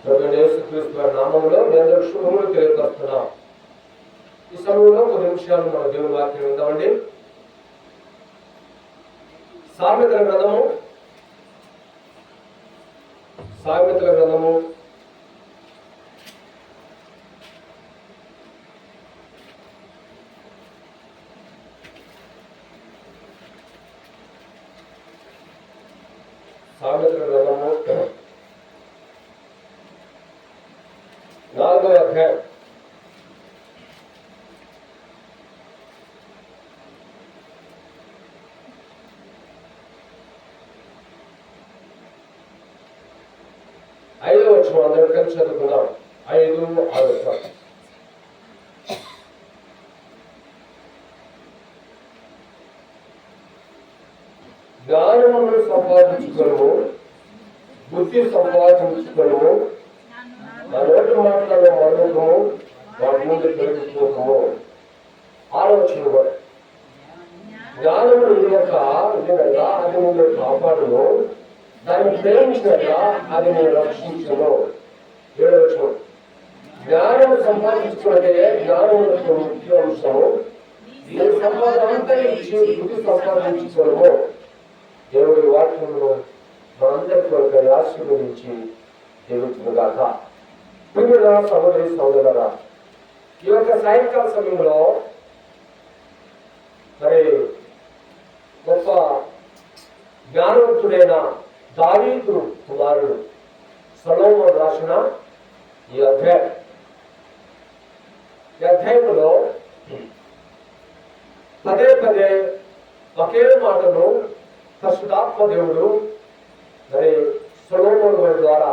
ప్రభువైన యేసుక్రీస్తు వారి నామములో మీ అందరూ శుభములు తెలియపరుస్తున్నాం. ఈ సమయంలో కొన్ని నిమిషాలు మన దేవుని వాక్యం విందామండి. సామెతల గ్రంథము 4వ అధ్యాయం. ఐదవ వచనం అందరూ కలిసి చదువుకుందాం. 5-6. జ్ఞానమును సంపాదించుకొనుము, బుద్ధి సంపాదించుకొనుము, నా నోటి మాటలను మరువకము, వాటి నుండి తొలగిపోకము. 6వ వచనం కూడా జ్ఞానమును ఇవ్వక ఉండగా అది నిన్ను కాపాడును, దాన్ని ప్రేమించినగా అది నేను రక్షించను. 7వ వచనం జ్ఞానం సంపాదించుకుంటే జ్ఞానం ముఖ్య అంశము, ఈ సంపాదన అంతా ఇచ్చి బుద్ధి సంపాదించుకోవడము. దేవుడి వాక్యంలో మనందరికీ ఒక ఆశీర్వదించి దేవుడుగాక. ప్రియమైన సహోదరి సహోదరులారా, ఈ యొక్క సాయంకాల సమయంలో మరి గొప్ప జ్ఞానవంతుడైన దావీదు కుమారుడు సొలొమోను రాసిన ఈ అధ్యాయంలో పదే పదే ఒకే మాటను పరిశుద్ధాత్మ దేవుడు మరి సొలొమోను ద్వారా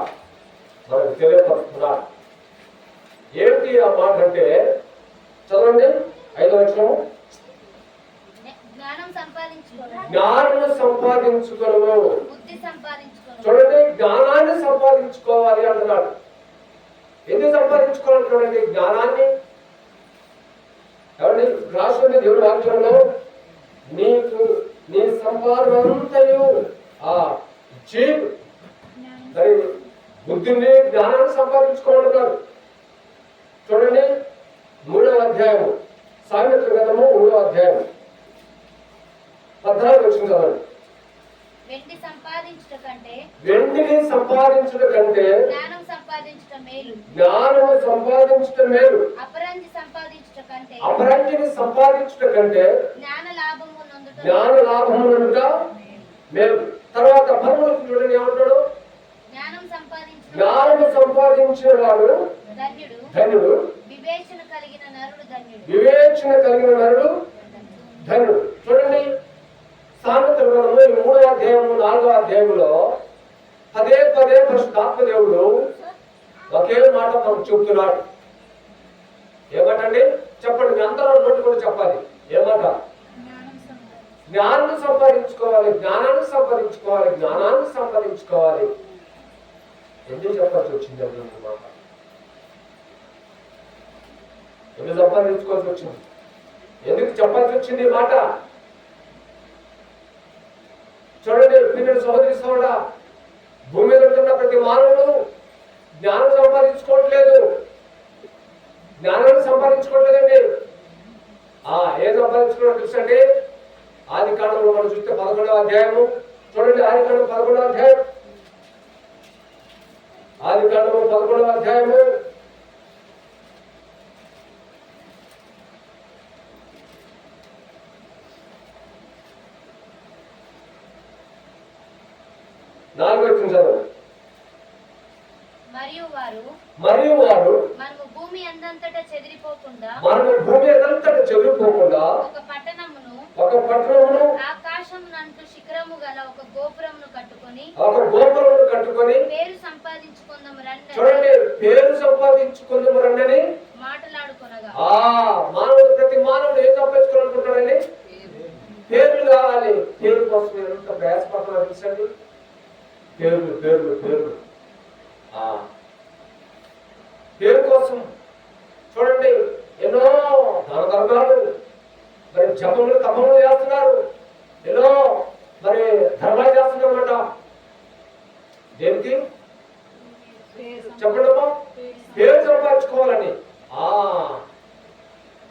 మనకు తెలియపరుస్తున్నారు. ఏంటి ఆ మాట అంటే చదవండి. 5వ వచనం జ్ఞానం సంపాదించుకోను. చూడండి, జ్ఞానాన్ని సంపాదించుకోవాలి అంటున్నాడు. ఎందుకు సంపాదించుకోవాలి చూడండి జ్ఞానాన్ని. ఎవరి రాష్ట్రంలో దేవుడి వాక్యంలో నీకు నీ సంపాదన అంతయు ఇచ్చి సరే బుద్ధిని జ్ఞానాన్ని సంపాదించుకోవాలన్నారు. చూడండి 3వ అధ్యాయము సామెతల గ్రంథము 3వ అధ్యాయం 14వ వచనం చదవండి. వెండిని సంపాదించుట కంటే జ్ఞానము సంపాదించుట మేలు. అపరంజిని సంపాదించుట కంటే జ్ఞాన లాభము నొందుట మేలు. తర్వాత పరమలోకి చూడండి ఏమంటాడు? జ్ఞానము సంపాదించిన వాడు ధన్యుడు, వివేచన కలిగిన నరుడు ధన్యుడు. చూడండి, సామెతల గ్రంథము 3వ అధ్యాయము 4వ అధ్యాయంలో పదే పదే పరిశుద్ధాత్మ దేవుడు ఒకే మాట మనకు చెబుతున్నాడు. ఏమాటండి చెప్పండి, మీ అందరూ నోటి కూడా చెప్పాలి. ఏమాట? జ్ఞానాన్ని సంపాదించుకోవాలి, జ్ఞానాన్ని సంపాదించుకోవాలి, జ్ఞానాన్ని సంపాదించుకోవాలి. ఎందుకు చెప్పాల్సి వచ్చింది మాట? ఎందుకు సంపాదించుకోవాల్సి వచ్చింది? ఎందుకు చెప్పాల్సి వచ్చింది ఈ మాట? చూడండి పిల్లలు, సహోదరి సోదరుడా, భూమి మీద ఉంటున్న ప్రతి మానవుడు జ్ఞానం సంపాదించుకోవట్లేదు. జ్ఞానాన్ని సంపాదించుకోవట్లేదండి. ఏం సంపాదించుకోవడం చూసండి. ఆది కాండంలో మనం చూస్తే 11వ అధ్యాయము చూడండి. ఆది కాండం 11వ అధ్యాయం. ఆది కాండము 11వ అధ్యాయము 4వ వచనం చదవండి. మరియు వారు మనము భూమి అందంతటా చెదిరిపోకుండా ఒక పట్టణమును ఆకాశమునంటు శిఖరము గల ఒక గోపురమును కట్టుకొని పేరు సంపాదించుకుందాము రండి. చూడండి, పేరు సంపాదించుకుందాము రండి మాటలాడుకొనగా. మానవుడు, ప్రతి మానవుడు ఏం సంపాదించుకోవాలనుకుంటాడండి? పేర్లు కావాలి. పేరు కోసం ఎంత ప్రయాసపడుతున్నా తెలుసండి. పేర్లు పేర్లు పేర్లు పేరు కోసం చూడండి ఎన్నో దాన ధర్మాలు, మరి జపములు తపములు చేస్తున్నారు, ఎన్నో మరి ధర్మాలు చేస్తున్నారన్నమాట. దేనికి? చెప్పండమ్మా, పేరు సంపాదించుకోవాలని.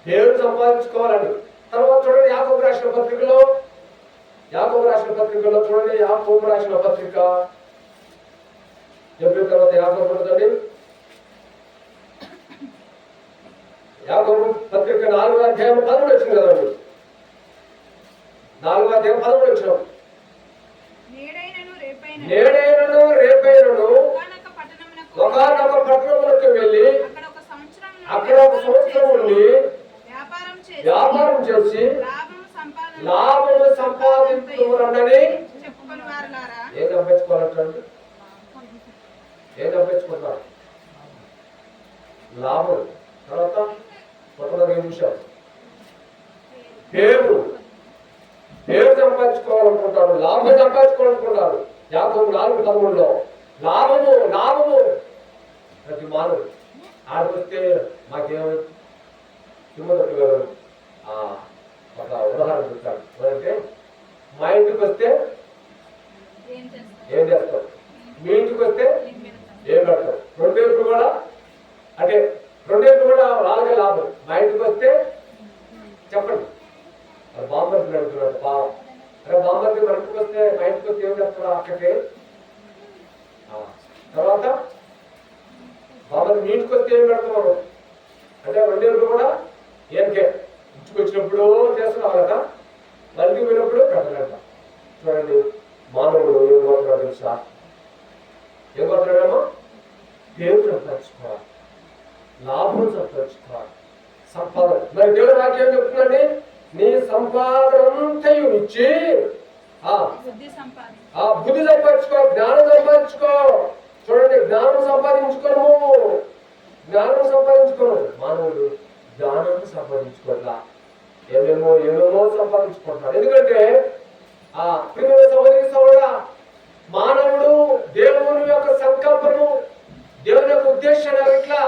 పేరు సంపాదించుకోవాలని. తర్వాత చూడండి యాకోబు రాసిన పత్రికలో చూడండి, యాకోబు రాసిన పత్రిక చెప్పిన తర్వాత యాకోబు ఉంటుందండి. యాకోబు పత్రిక 4వ అధ్యాయం 13 వచ్చింది కదండి. 4వ అధ్యాయం 13 వచ్చినాం. నేడైనను రేపైనను ఒకనొక పట్టణములకు వెళ్ళి అక్కడ ఒక సంవత్సరం ఉండి వ్యాపారం చేసి లాభము సంపాదించుకున్నారని. ఏం సంపాదించుకోవాలంటే ఏం సంపాదించుకుంటారు? లాభం. తర్వాత మొత్తం నిమిషాలు పేరు సంపాదించుకోవాలనుకుంటారు, లాభం సంపాదించుకోవాలనుకుంటారు. యాకోబు 4:13 లాభము ప్రతి మానవుడు. ఆడికొస్తే మాకేమో తిమ్మదొట్టు గారు ఒక ఉదాహరణ చెప్తాడు. అంటే మా ఇంటికి వస్తే ఏం చేస్తాం, మీ ఇంటికి వస్తే ఏం పెడతాం. రెండేళ్ళు కూడా అంటే వాళ్ళకే లాభం. మా ఇంటికి వస్తే చెప్పండి, బాంబర్ని అడుగుతున్నాడు పావం. అరే బాంబర్ని మన ఇంటికి వస్తే మా ఇంటికి వస్తే ఏం చేస్తారా అక్కడికి. తర్వాత బాంబర్ మీ ఇంటికి వస్తే ఏం పెడతాం అంటే రెండేళ్ళు కూడా ఏంకే ఇంటికి వచ్చినప్పుడు చేస్తున్నావు కదా, మళ్ళీ పోయినప్పుడు పెట్టలేట. చూడండి మానవుడు ఏం కోరుతున్నాడు తెలుసా? ఏం కోరుతున్నాడేమో పేరు సంపాదించుకోవాలి, లాభం సంపాదించుకోవాలి, సంపాదన. మరి దేవుడు వాక్యం చెప్తుందండి, నీ సంపాదనంతయు ఇచ్చి బుద్ధి సంపాదించుకో, జ్ఞానం సంపాదించుకో. చూడండి జ్ఞానం సంపాదించుకోను మానవుడు జ్ఞానం సంపాదించుకోవట్లా, ఏమేమో సంపాదించుకుంటున్నాడు. ఎందుకంటే ప్రియమైన సహోదరి సహోదరుడా, మానవుడు దేవుని యొక్క సంకల్పము, దేవుని యొక్క ఉద్దేశం ఎట్లా,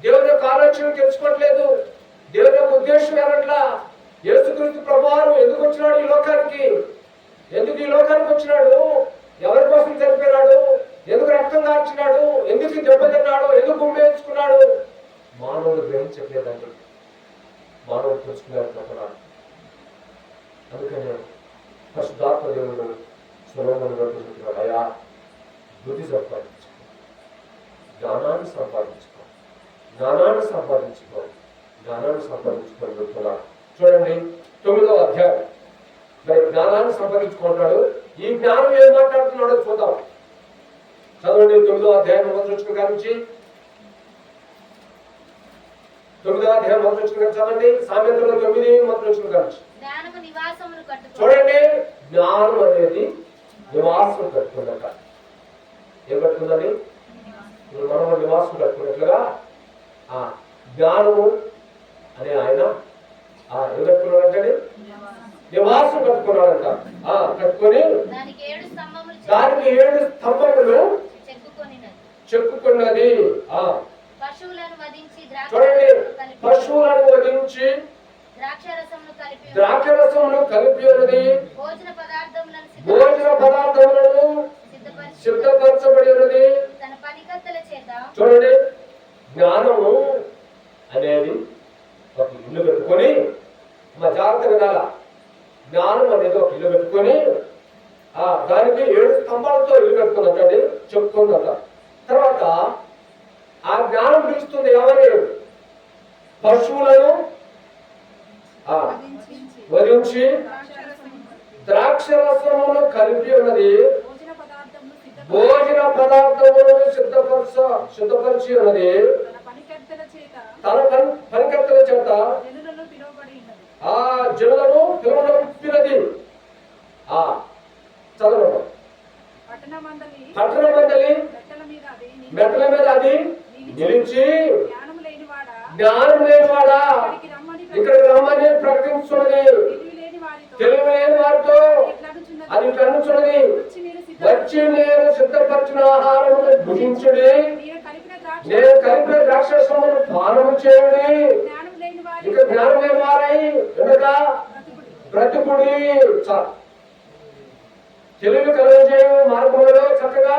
దేవుని యొక్క ఆలోచన తెలుసుకోవట్లేదు. దేవుని యొక్క ఉద్దేశం ఎట్లా, యేసుక్రీస్తు ప్రభువారు ఎందుకు వచ్చినాడు ఈ లోకానికి, ఎందుకు ఈ లోకానికి వచ్చినాడు, ఎవరి కోసం చనిపోయినాడు, ఎందుకు రక్తం కార్చినాడు, ఎందుకు దెబ్బతిన్నాడు, ఎందుకు ఉమ్మేసుకున్నాడు, మానవుడు గ్రహించట్లేదండి. మానవుడు తెలుసుకునేట్టున్నాడు. అందుకనే పరిశుద్ధాత్మ దేవుడు సొలొమోను చెప్తున్నాడు, అయ్యా బుద్ధి సంపాదించుకో, జ్ఞానాన్ని సంపాదించుకొని చెప్తున్నాడు. చూడండి 9వ అధ్యాయం. మరి జ్ఞానాన్ని సంపాదించుకుంటాడు. ఈ జ్ఞానం ఏం మాట్లాడుతున్నాడో చూద్దాం. చదవండి 9వ అధ్యాయం 1వ వచనం నుంచి. 9వ అధ్యాయం 1వ వచనం చదవండి. సామెతలు 9:1 వచనం నుంచి. చూడండి జ్ఞానం అనేది నివాసం కట్టుకున్నట. ఏం కట్టుకుందని? మనం నివాసం కట్టుకున్నట్లుగా జ్ఞానము అనే ఆయన ఏం కట్టుకున్నాడంటే నివాసం కట్టుకున్నాడంట. కట్టుకొని దానికి 7 స్తంభములు చెక్కుకున్నది. చూడండి పశువులను వధించి ద్రాక్షరసమును కలిపి ఉన్నది, భోజన పదార్థములను సిద్ధపరచబడి ఉన్నది. చూడండి జ్ఞానము అనేది ఒక ఇల్లు పెట్టుకొని, మా జాగ్రత్త వినాల, జ్ఞానం అనేది ఒక ఇల్లు పెట్టుకొని దానికి 7 స్తంభాలతో ఇల్లు పెట్టుకున్నట్టండి చెప్పుకుందట. తర్వాత ఆ జ్ఞానం పిలుస్తుంది ఎవరి? పశువులను వరించి ద్రాక్షరసమును కలిపి ఉన్నది, భోజన పదార్థములను సిద్ధపరిచి ఉన్నది, తన పనికర్తల చేత జనులను పిలువనంపినది. చదవడం పట్టణ మండలి మెట్టల మీద అది నిలిచి జ్ఞానం లేనివాడా ఇక్కడికి రమ్మని ప్రకటించున్నది. తెలివి లేని వారితో అది కనుచున్నది, వచ్చి నేను సిద్ధపరిచిన ఆహారమును భుజించుడి, నేను కలిపిన ద్రాక్షరసమును పానము చేయుడి. ఇక జ్ఞానం లేని వారై ఉండగా బ్రతుకుడి. తెలివి కలుగజేయు మార్గములలో చక్కగా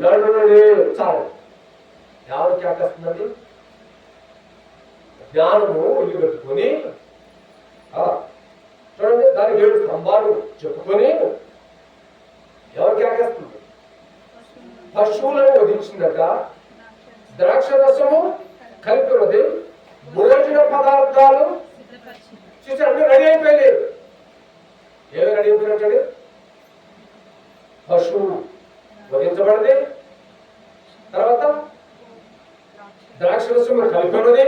నడుముడి. చాలు. ఎవరు కేకేస్తుందండి? జ్ఞానము ఇల్లు కట్టుకొని చూడండి, దానికి 7 స్తంభాలు చెప్పుకొని ఎవరు కేకేస్తుంది? పశువులను వధించిందట, ద్రాక్ష రసము కలిపినది, భోజన పదార్థాలు చూసారు అన్ని రెడీ అయిపోయింది. ఏమి రెడీ అయిపోయినట్టండి? పశువు వధించబడింది, తర్వాత ద్రాక్ష రసము కలిపినది,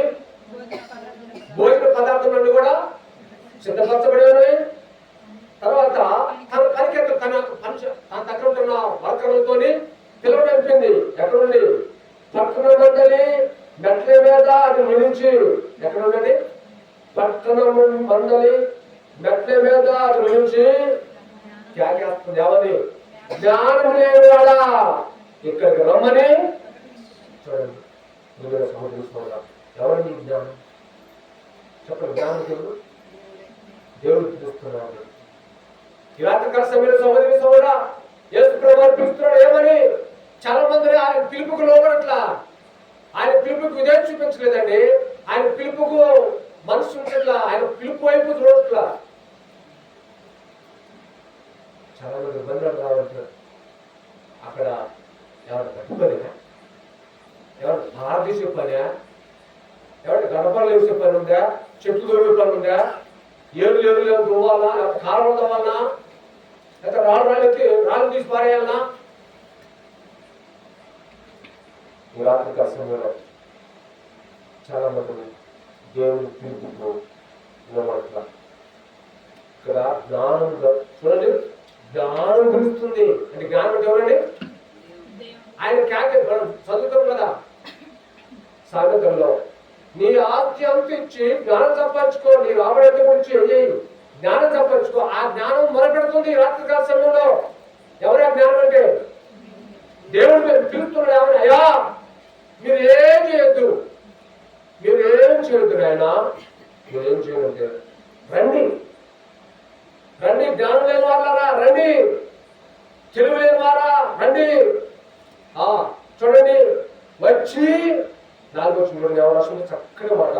భోజన పదార్థాలన్నీ కూడా సిద్ధపరచబడి ఉన్నాయి. తర్వాత తన పనికి తన దగ్గర ఉంటున్న వర్కర్లతోని పిలవనిపింది. ఎక్కడ నుండి? పట్టణ మండలి మెట్ల మీద అది నిలిచి, ఎక్కడ ఉండండి? పట్టణ మండలి మెట్ల మీద అది నిలిచి త్యాగేస్తుంది. ఎవరి? జ్ఞానం లేనివాడా ఇక్కడికి రమ్మని. చూడండి, ఎవరండి జ్ఞానం? చెప్పండి. జ్ఞానం దేవుడు పిలుస్తున్నాడు. ఈ రాత్రికాల సమయంలో సహోదరి సహోదరా, యేసు ప్రభువు పిలుస్తున్నాడు. ఏమని? చాలా మంది ఆయన పిలుపుకు లోబడట్లా. ఆయన పిలుపుకు విధేయత చూపించలేదండి. ఆయన పిలుపుకు మనసు ఉంచట్లా. ఆయన పిలుపు వైపు చూడట్లా. చాలా మంది ఇబ్బందులు రావంటారు. అక్కడ ఎవరు గట్టి పనినా, ఎవరు భార తీసే పనా, ఎవరి గడపలు వేసే పని ఉందా, చెట్లు దొరికే పని ఉందా, ఏరు దువ్వాలా, లేకపోతే కాలువలు తవ్వాలనా, లేకపోతే రాళ్ళు తీసి పారేయాలనా? ఈ రాత్రికాల సమయంలో చాలా మంది దేవుని పిలుపుకు నిలబడట్ల. ఇక్కడ జ్ఞానం చూడండి, జ్ఞానం పిలుస్తుంది అంటే జ్ఞానం అంటే ఎవరండి? ఆయన చదువుతాం కదా సామెతల్లో, నీ ఆస్తి అంత ఇచ్చి జ్ఞానం సంపాదించుకో, నీ రాబడి గురించి జ్ఞానం సంపాదించుకో. ఆ జ్ఞానం మొదలుపెడుతుంది ఈ రాత్రికాల సమయంలో. ఎవరి ఆ జ్ఞానం అంటే? దేవుడు మీరు పిలుస్తున్నాడు. ఎవరు? అయ్యా మీరేం చేయొద్దు, మీరేం చేయొద్దు నాయన, మీరేం చేయమంటే రండి, రండి. జ్ఞానం లేని వాళ్ళరా రండి, తెలివి లేని వారా రండి. చూడండి, వచ్చి 4వ వచనం ఎవరు చక్కగా మాట,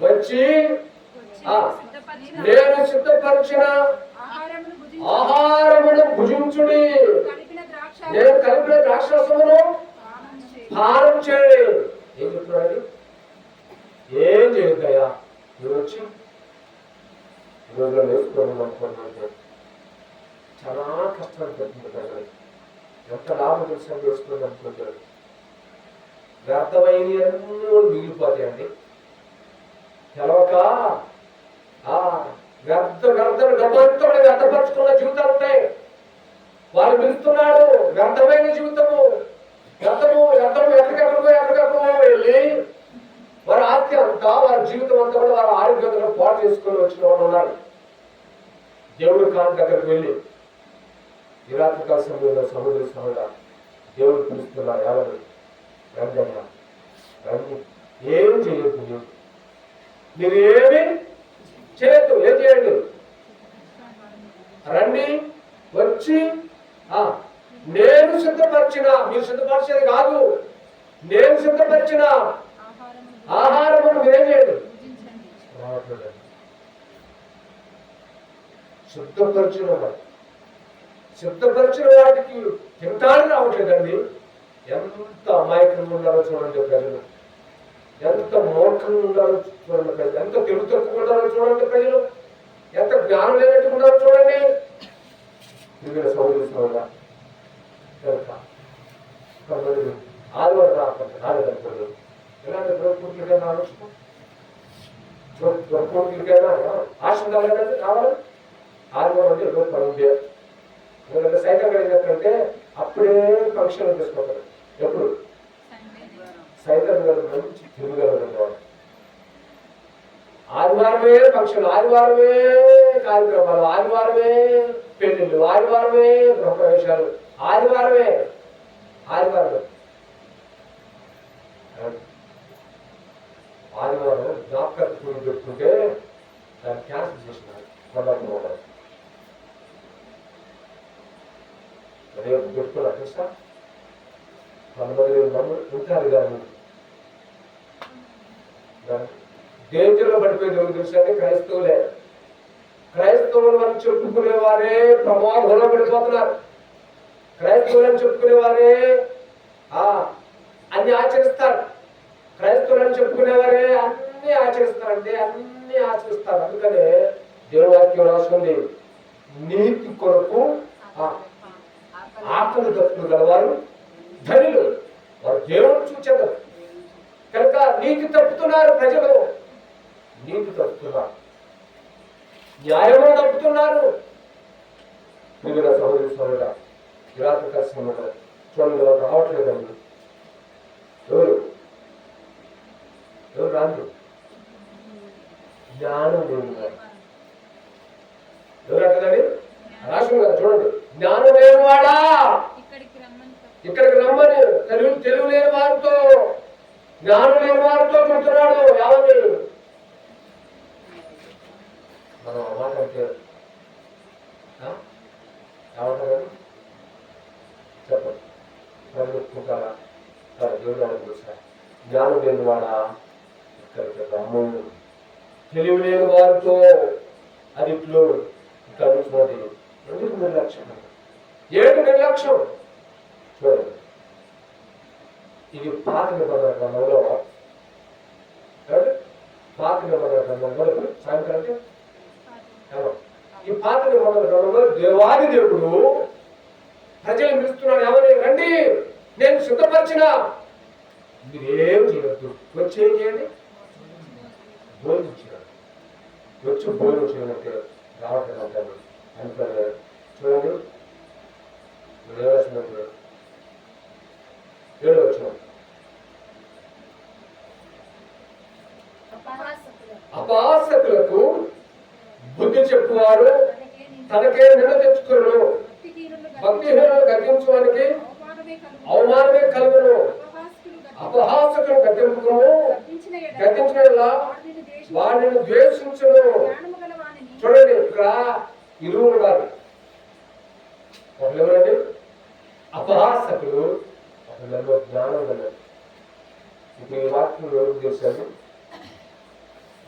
వచ్చి నేను సిద్ధపరిచిన ఆహారమును భుజించుడి, నేను కలిపిన ద్రాక్షరసమును పానం చేయండి. ఏం చెప్తున్నాడు? ఏం చేయొద్దయ్యా, మీరు వచ్చి ఈరోజు వేసుకోవడం అనుకుంటున్నాను. చాలా కష్టాలు పెడుతుంది. ఎంత లాభం తెలిసిన వేసుకోవడం అనుకుంటారు. వ్యర్థమైన అన్నీ మిగిలిపోతాయండి. తెలవక డబ్బంతో వ్యర్థపరుచుకున్న జీవితాలు ఉంటాయి. వాళ్ళు పిలుస్తున్నాడు వ్యర్థమైన జీవితము, ఎక్కడికెక్కడికో వెళ్ళి వారి ఆస్తి అంతా, వారి జీవితం అంతా కూడా వారి ఆరోగ్యంగా పాటు చేసుకొని వచ్చిన వాళ్ళు ఉన్నారు. దేవుడి కాని దగ్గరకు వెళ్ళి ఈ రాత్రికాల సమయంలో సహోదరి సహోదరా, దేవుడు పిలుస్తున్నారు. ఎవరు? రండి, రండి. ఏం చేయొద్దు, మీరు ఏమి చేయొద్దు. ఏం చేయండి? రండి, వచ్చి నేను సిద్ధపరిచిన, మీరు సిద్ధపరిచేది కాదు, నేను సిద్ధపరిచిన ఆహారమును మీరేం చేయండి? సిద్ధపరిచిన వాటికి తింటానికి రావట్లేదండి. ఎంత అమాయకంగా ఉన్నారో చూడండి ప్రజలు, ఎంత మూర్ఖంగా ఉన్నారో చూడండి ప్రజలు, ఎంత తెలుగు తక్కువ ఉన్నారో చూడండి ప్రజలు, ఎంత జ్ఞానం లేనట్టు ఉన్నారో చూడండి. సౌకర్యం ఆదివారం రాకండి, ఆడదనుకోండి. ఇలాంటి ప్రభుత్వకైనా ఆలోచన, ప్రభుత్వకైనా ఆశ కావాలంటే కావాలి. ఆదివారం అంటే రోజు పని ఎందుకంటే సైతం ఏంటంటే అప్పుడే ఫంక్షన్ చేసుకోవాలి. ఎప్పుడు సైతం మంచి తిరుగుగలరు. ఆదివారమే ఫంక్షన్, ఆదివారమే కార్యక్రమాలు, ఆదివారమే పెళ్లిళ్ళు, ఆదివారమే గృహప్రవేశాలు, ఆదివారమే ఆదివారం డాక్టర్ కూలి పెట్టుకుంటే దాన్ని క్యాన్సిల్ చేసినారు. రేపు పెట్టుకున్నారు చూస్తా 100,000 మంది ఉంటారు కానీ డేంజర్లో పడిపోయింది ఎవరు తెలుసండి? క్రైస్తవులే. క్రైస్తవులు అని చెప్పుకునే వారే ప్రమాదంలో పడిపోతున్నారు. క్రైస్తవులు అని చెప్పుకునే వారే అన్ని ఆచరిస్తారు. క్రైస్తవులు అని చెప్పుకునేవారే అన్ని ఆచరిస్తారంటే అన్ని ఆచరిస్తారు. అందుకనే దేవుని వాక్యం రాసుకుంది, నీతి కొరకు ఆకలి దప్పులు గలవారు ధనులు, వారు దేవుడు చూచారు. కనుక నీతి తప్పుతున్నారు ప్రజలు, నీతి తప్పుతున్నారు, న్యాయము తప్పుతున్నారు. మిగిలిన సహోదరి సహోదరుడా, రాత్రి కలిసి చూడండి రావట్లేదండి. ఎవరు రాదు? జ్ఞానం లేని వాడు. ఎవరు అంటున్నాడు? రాష్ట్రం గారు చూడండి, జ్ఞానం లేని వాడా ఇక్కడికి రమ్మని తెలుగు లేని వారితో, జ్ఞానం లేని వారితో చెప్తున్నాడు. ఎవరిని మనం మాట అంటే ఏమంటారు చెప్పండి. ఒప్పుకుంటారా? దేవుడు తెలుసా? జ్ఞానం లేని వాడా ఇక్కడికి రమ్ము, తెలివి లేని వారితో అది ఇట్లు ఇక్కడ చూడండి. ఎందుకు నిర్లక్ష్యం? ఏడు నిర్లక్ష్యం. చూడండి, ఇది పాత నిబంధన గ్రంథంలో, పాత నిబంధన గ్రంథంలో సాయంత్రం ఈ పాత నిబంధన గ్రంథంలో దేవాది దేవుడు ప్రజలు పిలుస్తున్నాడు. ఎవరి రండి, నేను సిద్ధపరిచిన, మీరేం చేయవద్దు, వచ్చి ఏం చేయండి, భోజనం చేయాలి. వచ్చి భోజనం చేయమంటే రావట్లేదు అంటాను. అందుకని చూడండి, ఏడు వచ్చిన అపాసకులకు బుద్ధి చెప్పువారు తనకే నిన్న తెచ్చుకును, భక్తిహీనులను గర్తించడానికి అవమానమే కలుగును. అపహాసకులను గర్తింపును, గర్తించిన వాడిని ద్వేషించును. చూడండి, ఇక్కడ ఇరువురు ఉన్నారు. ఒకళ్ళెవరండి? అపహాసకులు, ఒకళ్ళెవరో జ్ఞానం గలవారు. ఇప్పుడు ఈ వాక్యం ఎవరికి తెలుసండి?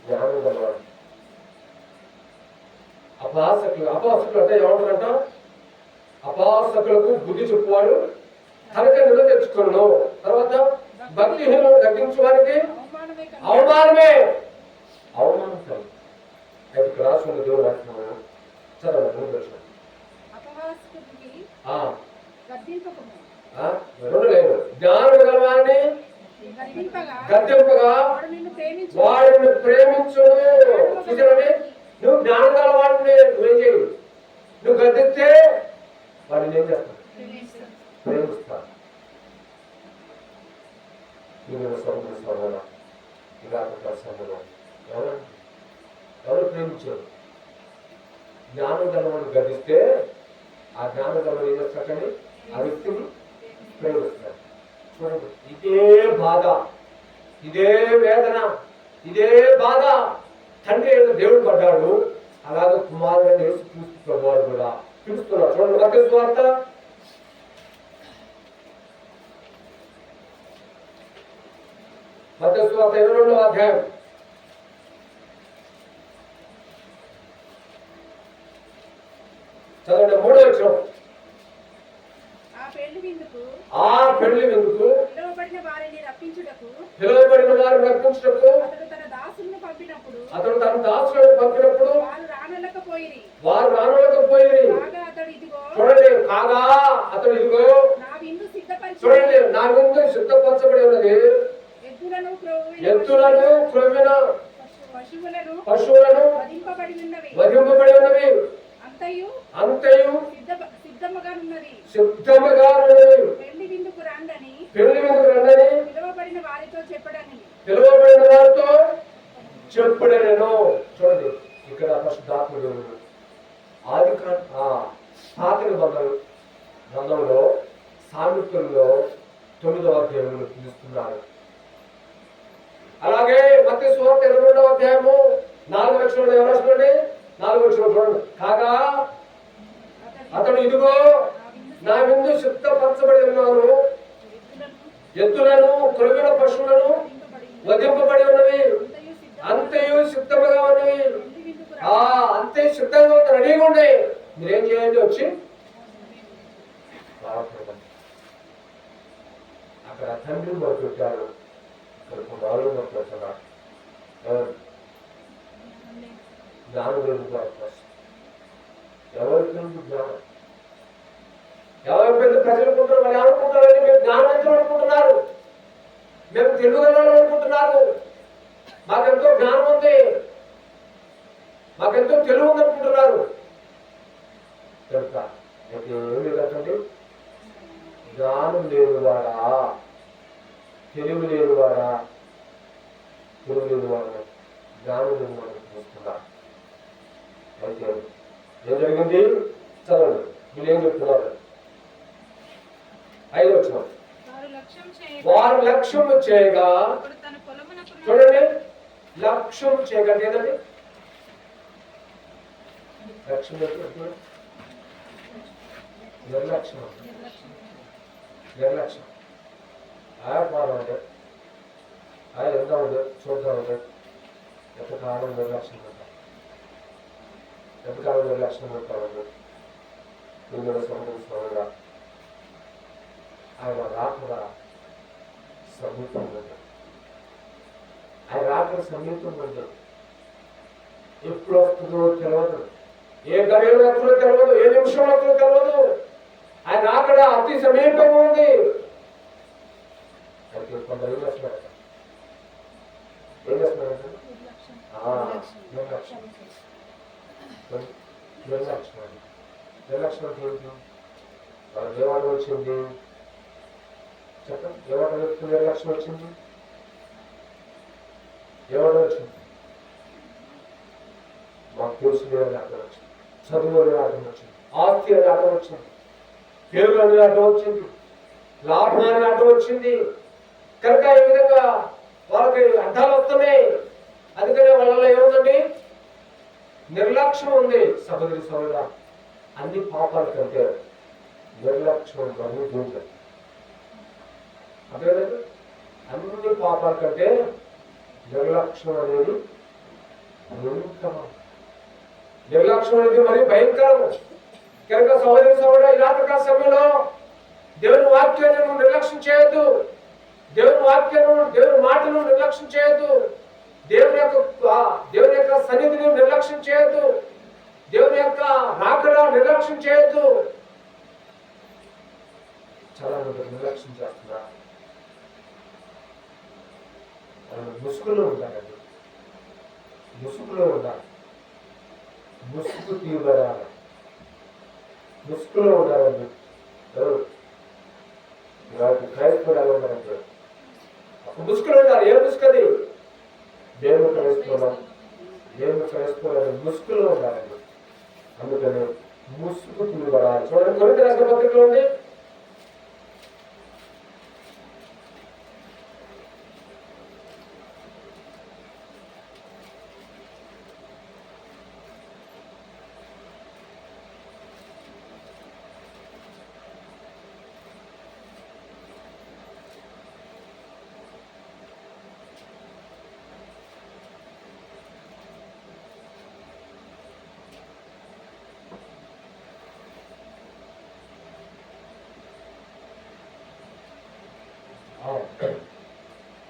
జ్ఞానం గలవాడు. అపహాసకులు అంటే ఏమంటారంట? అపహాసకులకు బుద్ధి చెప్పువాడు తనకే నిన్న తెచ్చుకున్నాను. తర్వాత భక్తిహీనులను గర్తించడానికి అవమానమే, అవమానం కాదు. అది క్లాస్ ఉంది. దేవుడు రాస్తున్నాను చదవండి. రెండు లేదు. జ్ఞానం గలవాడిని గద్దెంపగా వాడిని ప్రేమించును. చూసారని, నువ్వు జ్ఞానం గలవాడిని నువ్వేం చేయవు, నువ్వు గద్దెస్తే వాడిని ఏం చేస్తావు? ప్రేమిస్తా. ఎవరు ప్రేమించారు? జ్ఞానం గలవాడిని గదిస్తే ఆ జ్ఞానం గలవాడు ఏం చేస్తాడని ఆ వ్యక్తిని ప్రేమిస్తాడు. చూడండి, ఇదే బాధ, ఇదే వేదన, ఇదే బాధ తండ్రి దేవుడు పడ్డాడు. అలాగే కుమారుడు యేసుక్రీస్తు ప్రభువారు కూడా పిలుస్తున్నాడు. చూడండి, మత్తయి సువార్త మత్తయి సువార్త 22వ అధ్యాయం చదవండి. 3వ వచనం. ఆ పెళ్లి విందుకు పిలువబడిన వారిని రప్పించుటకు అతడు తన దాసులను పంపినప్పుడు వారు రానలేకపోయిరి. చూడండి, కాగా అతడు ఇదిగో చూడండి, నా విందు సిద్ధపరచబడి ఉన్నది. ఎద్దులను క్రొవ్విన పశువులను వధింపబడి ఉన్నవి. అంతయు సిద్ధముగా ఉన్నది. పెళ్లి విందుకు రండని పిలువబడిన వారితో చెప్పుడనెను. చూడండి, ఇక్కడ పరిశుద్ధాత్ముడు ఆది పాత నిబంధన గ్రంథంలో సామెతల్లో 9వ అధ్యాయంలో పిలుస్తున్నారు. అలాగే మత్తయి సువార్త 22వ అధ్యాయము 4వ వచనంలో ఎవరు రాసుకోండి? 4వ వచనం చూడండి. కాగా అతడు ఇదిగో నా విందు సిద్ధపరచబడి ఉన్నాను. ఎద్దులను క్రొవ్విన పశువులను వధింపబడి ఉన్నవి, అంతయు సిద్ధముగా ఉన్నవి. అంతే సిద్ధంగా రెడీగా ఉన్నాయి. మీరేం చేయండి? వచ్చి అక్కడ తండ్రి మొదలుపెట్టారు, ఇక్కడ కుమారులు మొదలుపెట్టారు. జ్ఞానం లేదు. ఎవరికి జ్ఞానం? ఎవరి పెద్ద ప్రజలు అనుకుంటారు, వాళ్ళు అనుకుంటారంటే మేము జ్ఞానవంతులు అనుకుంటున్నారు, మేము తెలుగుగలను అనుకుంటున్నారు, మాకెంతో జ్ఞానం ఉంది, మాకెంతో తెలుగు ఉంది అనుకుంటున్నారు. కనుక అయితే ఏమి లేదంటే జ్ఞానం లేనివాడా, తెలివి లేనివాడా, తెలుగు లేనివాడా, జ్ఞానం లేనివాడు చూస్తున్నారు. అయితే ఏం జరిగింది? చదవండి, మీరు ఏం చెప్తున్నారు? 5వ వచనం. వారు లక్ష్యం చేయగా, చూడండి, లక్ష్యం చేయగా ఏదండి? లక్ష్యం నిర్లక్ష్యం, నిర్లక్ష్యం. ఆయన ఎంత ఉంది చూద్దాం ఉంది. ఎంతకాలం నిర్లక్ష్యం ఉంటాం, ఎంతకాలం నిర్లక్ష్యం ఉంటామండి. పిల్లల సంబంధించిన ఆయన రాకుండా సమీపం ఉంది, ఆయన రాకుండా సమీపం ఉంది. ఎప్పుడు వస్తుందో తెలియదు, ఏ గడియలో వస్తుందో తెలియదు, ఏ నిమిషంలో వస్తుందో తెలియదు. ఆయన అక్కడ అతి సమీపంగా ఉంది. అయితే కొందరు ఏం చేస్తున్నారు? ఏం చేస్తున్నారంటే నిర్లక్ష్యం. నిర్లక్ష్యం, నిర్లక్ష్యం ఏంటి? వాళ్ళకి ఏమాటం వచ్చింది చెప్పండి? ఏమాటం చెప్తుంది? నిర్లక్ష్యం వచ్చింది, ఏమాటం వచ్చింది? మాకు తెలుసు అనే అర్థం వచ్చింది, చదువు అనే అర్థం వచ్చింది, ఆస్తి అనే అర్థం వచ్చింది, పేరు అనే అర్థం వచ్చింది, లాభం అనే అర్థం వచ్చింది. కనుక ఈ విధంగా వాళ్ళకి అర్థాలు వస్తున్నాయి. అందుకనే వాళ్ళలో ఏముందండి? నిర్లక్ష్యం ఉంది. సహోదరి సహోదరా, అన్ని పాపాల కంటే నిర్లక్ష్యం బరువు ఉంటుంది. అదే అన్ని పాపాల కంటే నిర్లక్ష్యం అనేది నిర్లక్ష్యం అనేది మరి భయంకరం. కనుక సహోదరి సహోదరా, ఇలాంటి సమయంలో దేవుని వాక్యాన్ని నువ్వు నిర్లక్ష్యం చేయొద్దు, దేవుని వాక్యాన్ని, దేవుని మాటను నిర్లక్ష్యం చేయొద్దు, దేవుని యొక్క సన్నిధిని నిర్లక్ష్యం చేయొద్దు, దేవుని యొక్క రాకడ నిర్లక్ష్యం చేయొద్దు. చాలా మంది నిర్లక్ష్యం చేస్తున్నారు. ముసుగులో ఉంటారండి, ముసుగులో ఉండాలి, ముసుగు తీవ్రాలి, ముసుగులో ఉండాలండి. క్రైస్తవులు ఎలా ఉన్నారంటే ముసుగులో ఉండాలి. ఏ ముసుకది? దేవుడు క్రైస్తవులం, దేవుడు క్రైస్తవులని ముసుగులో ఉండాలండి. అందుకని ముసుగు తీవ్రాలి. చూడండి, కొరింథీ రాసిన పత్రికలో ఉంది.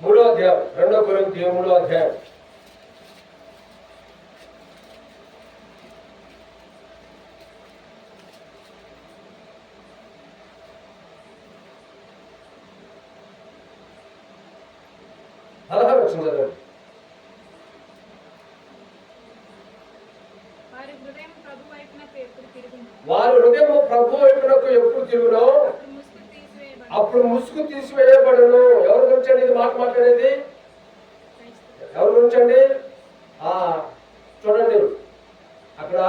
మూడో అధ్యాయం, 2 కొరింథీ 3వ అధ్యాయం. చదవండి. వారి హృదయం ప్రభు వైపునకు ఎప్పుడు తిరుగునో అప్పుడు ముసుగు తీసివేయబడును. ఎవరి గురించి అండి ఇది మాట మాట్లాడేది? ఎవరి గురించి అండి? చూడండి అక్కడ,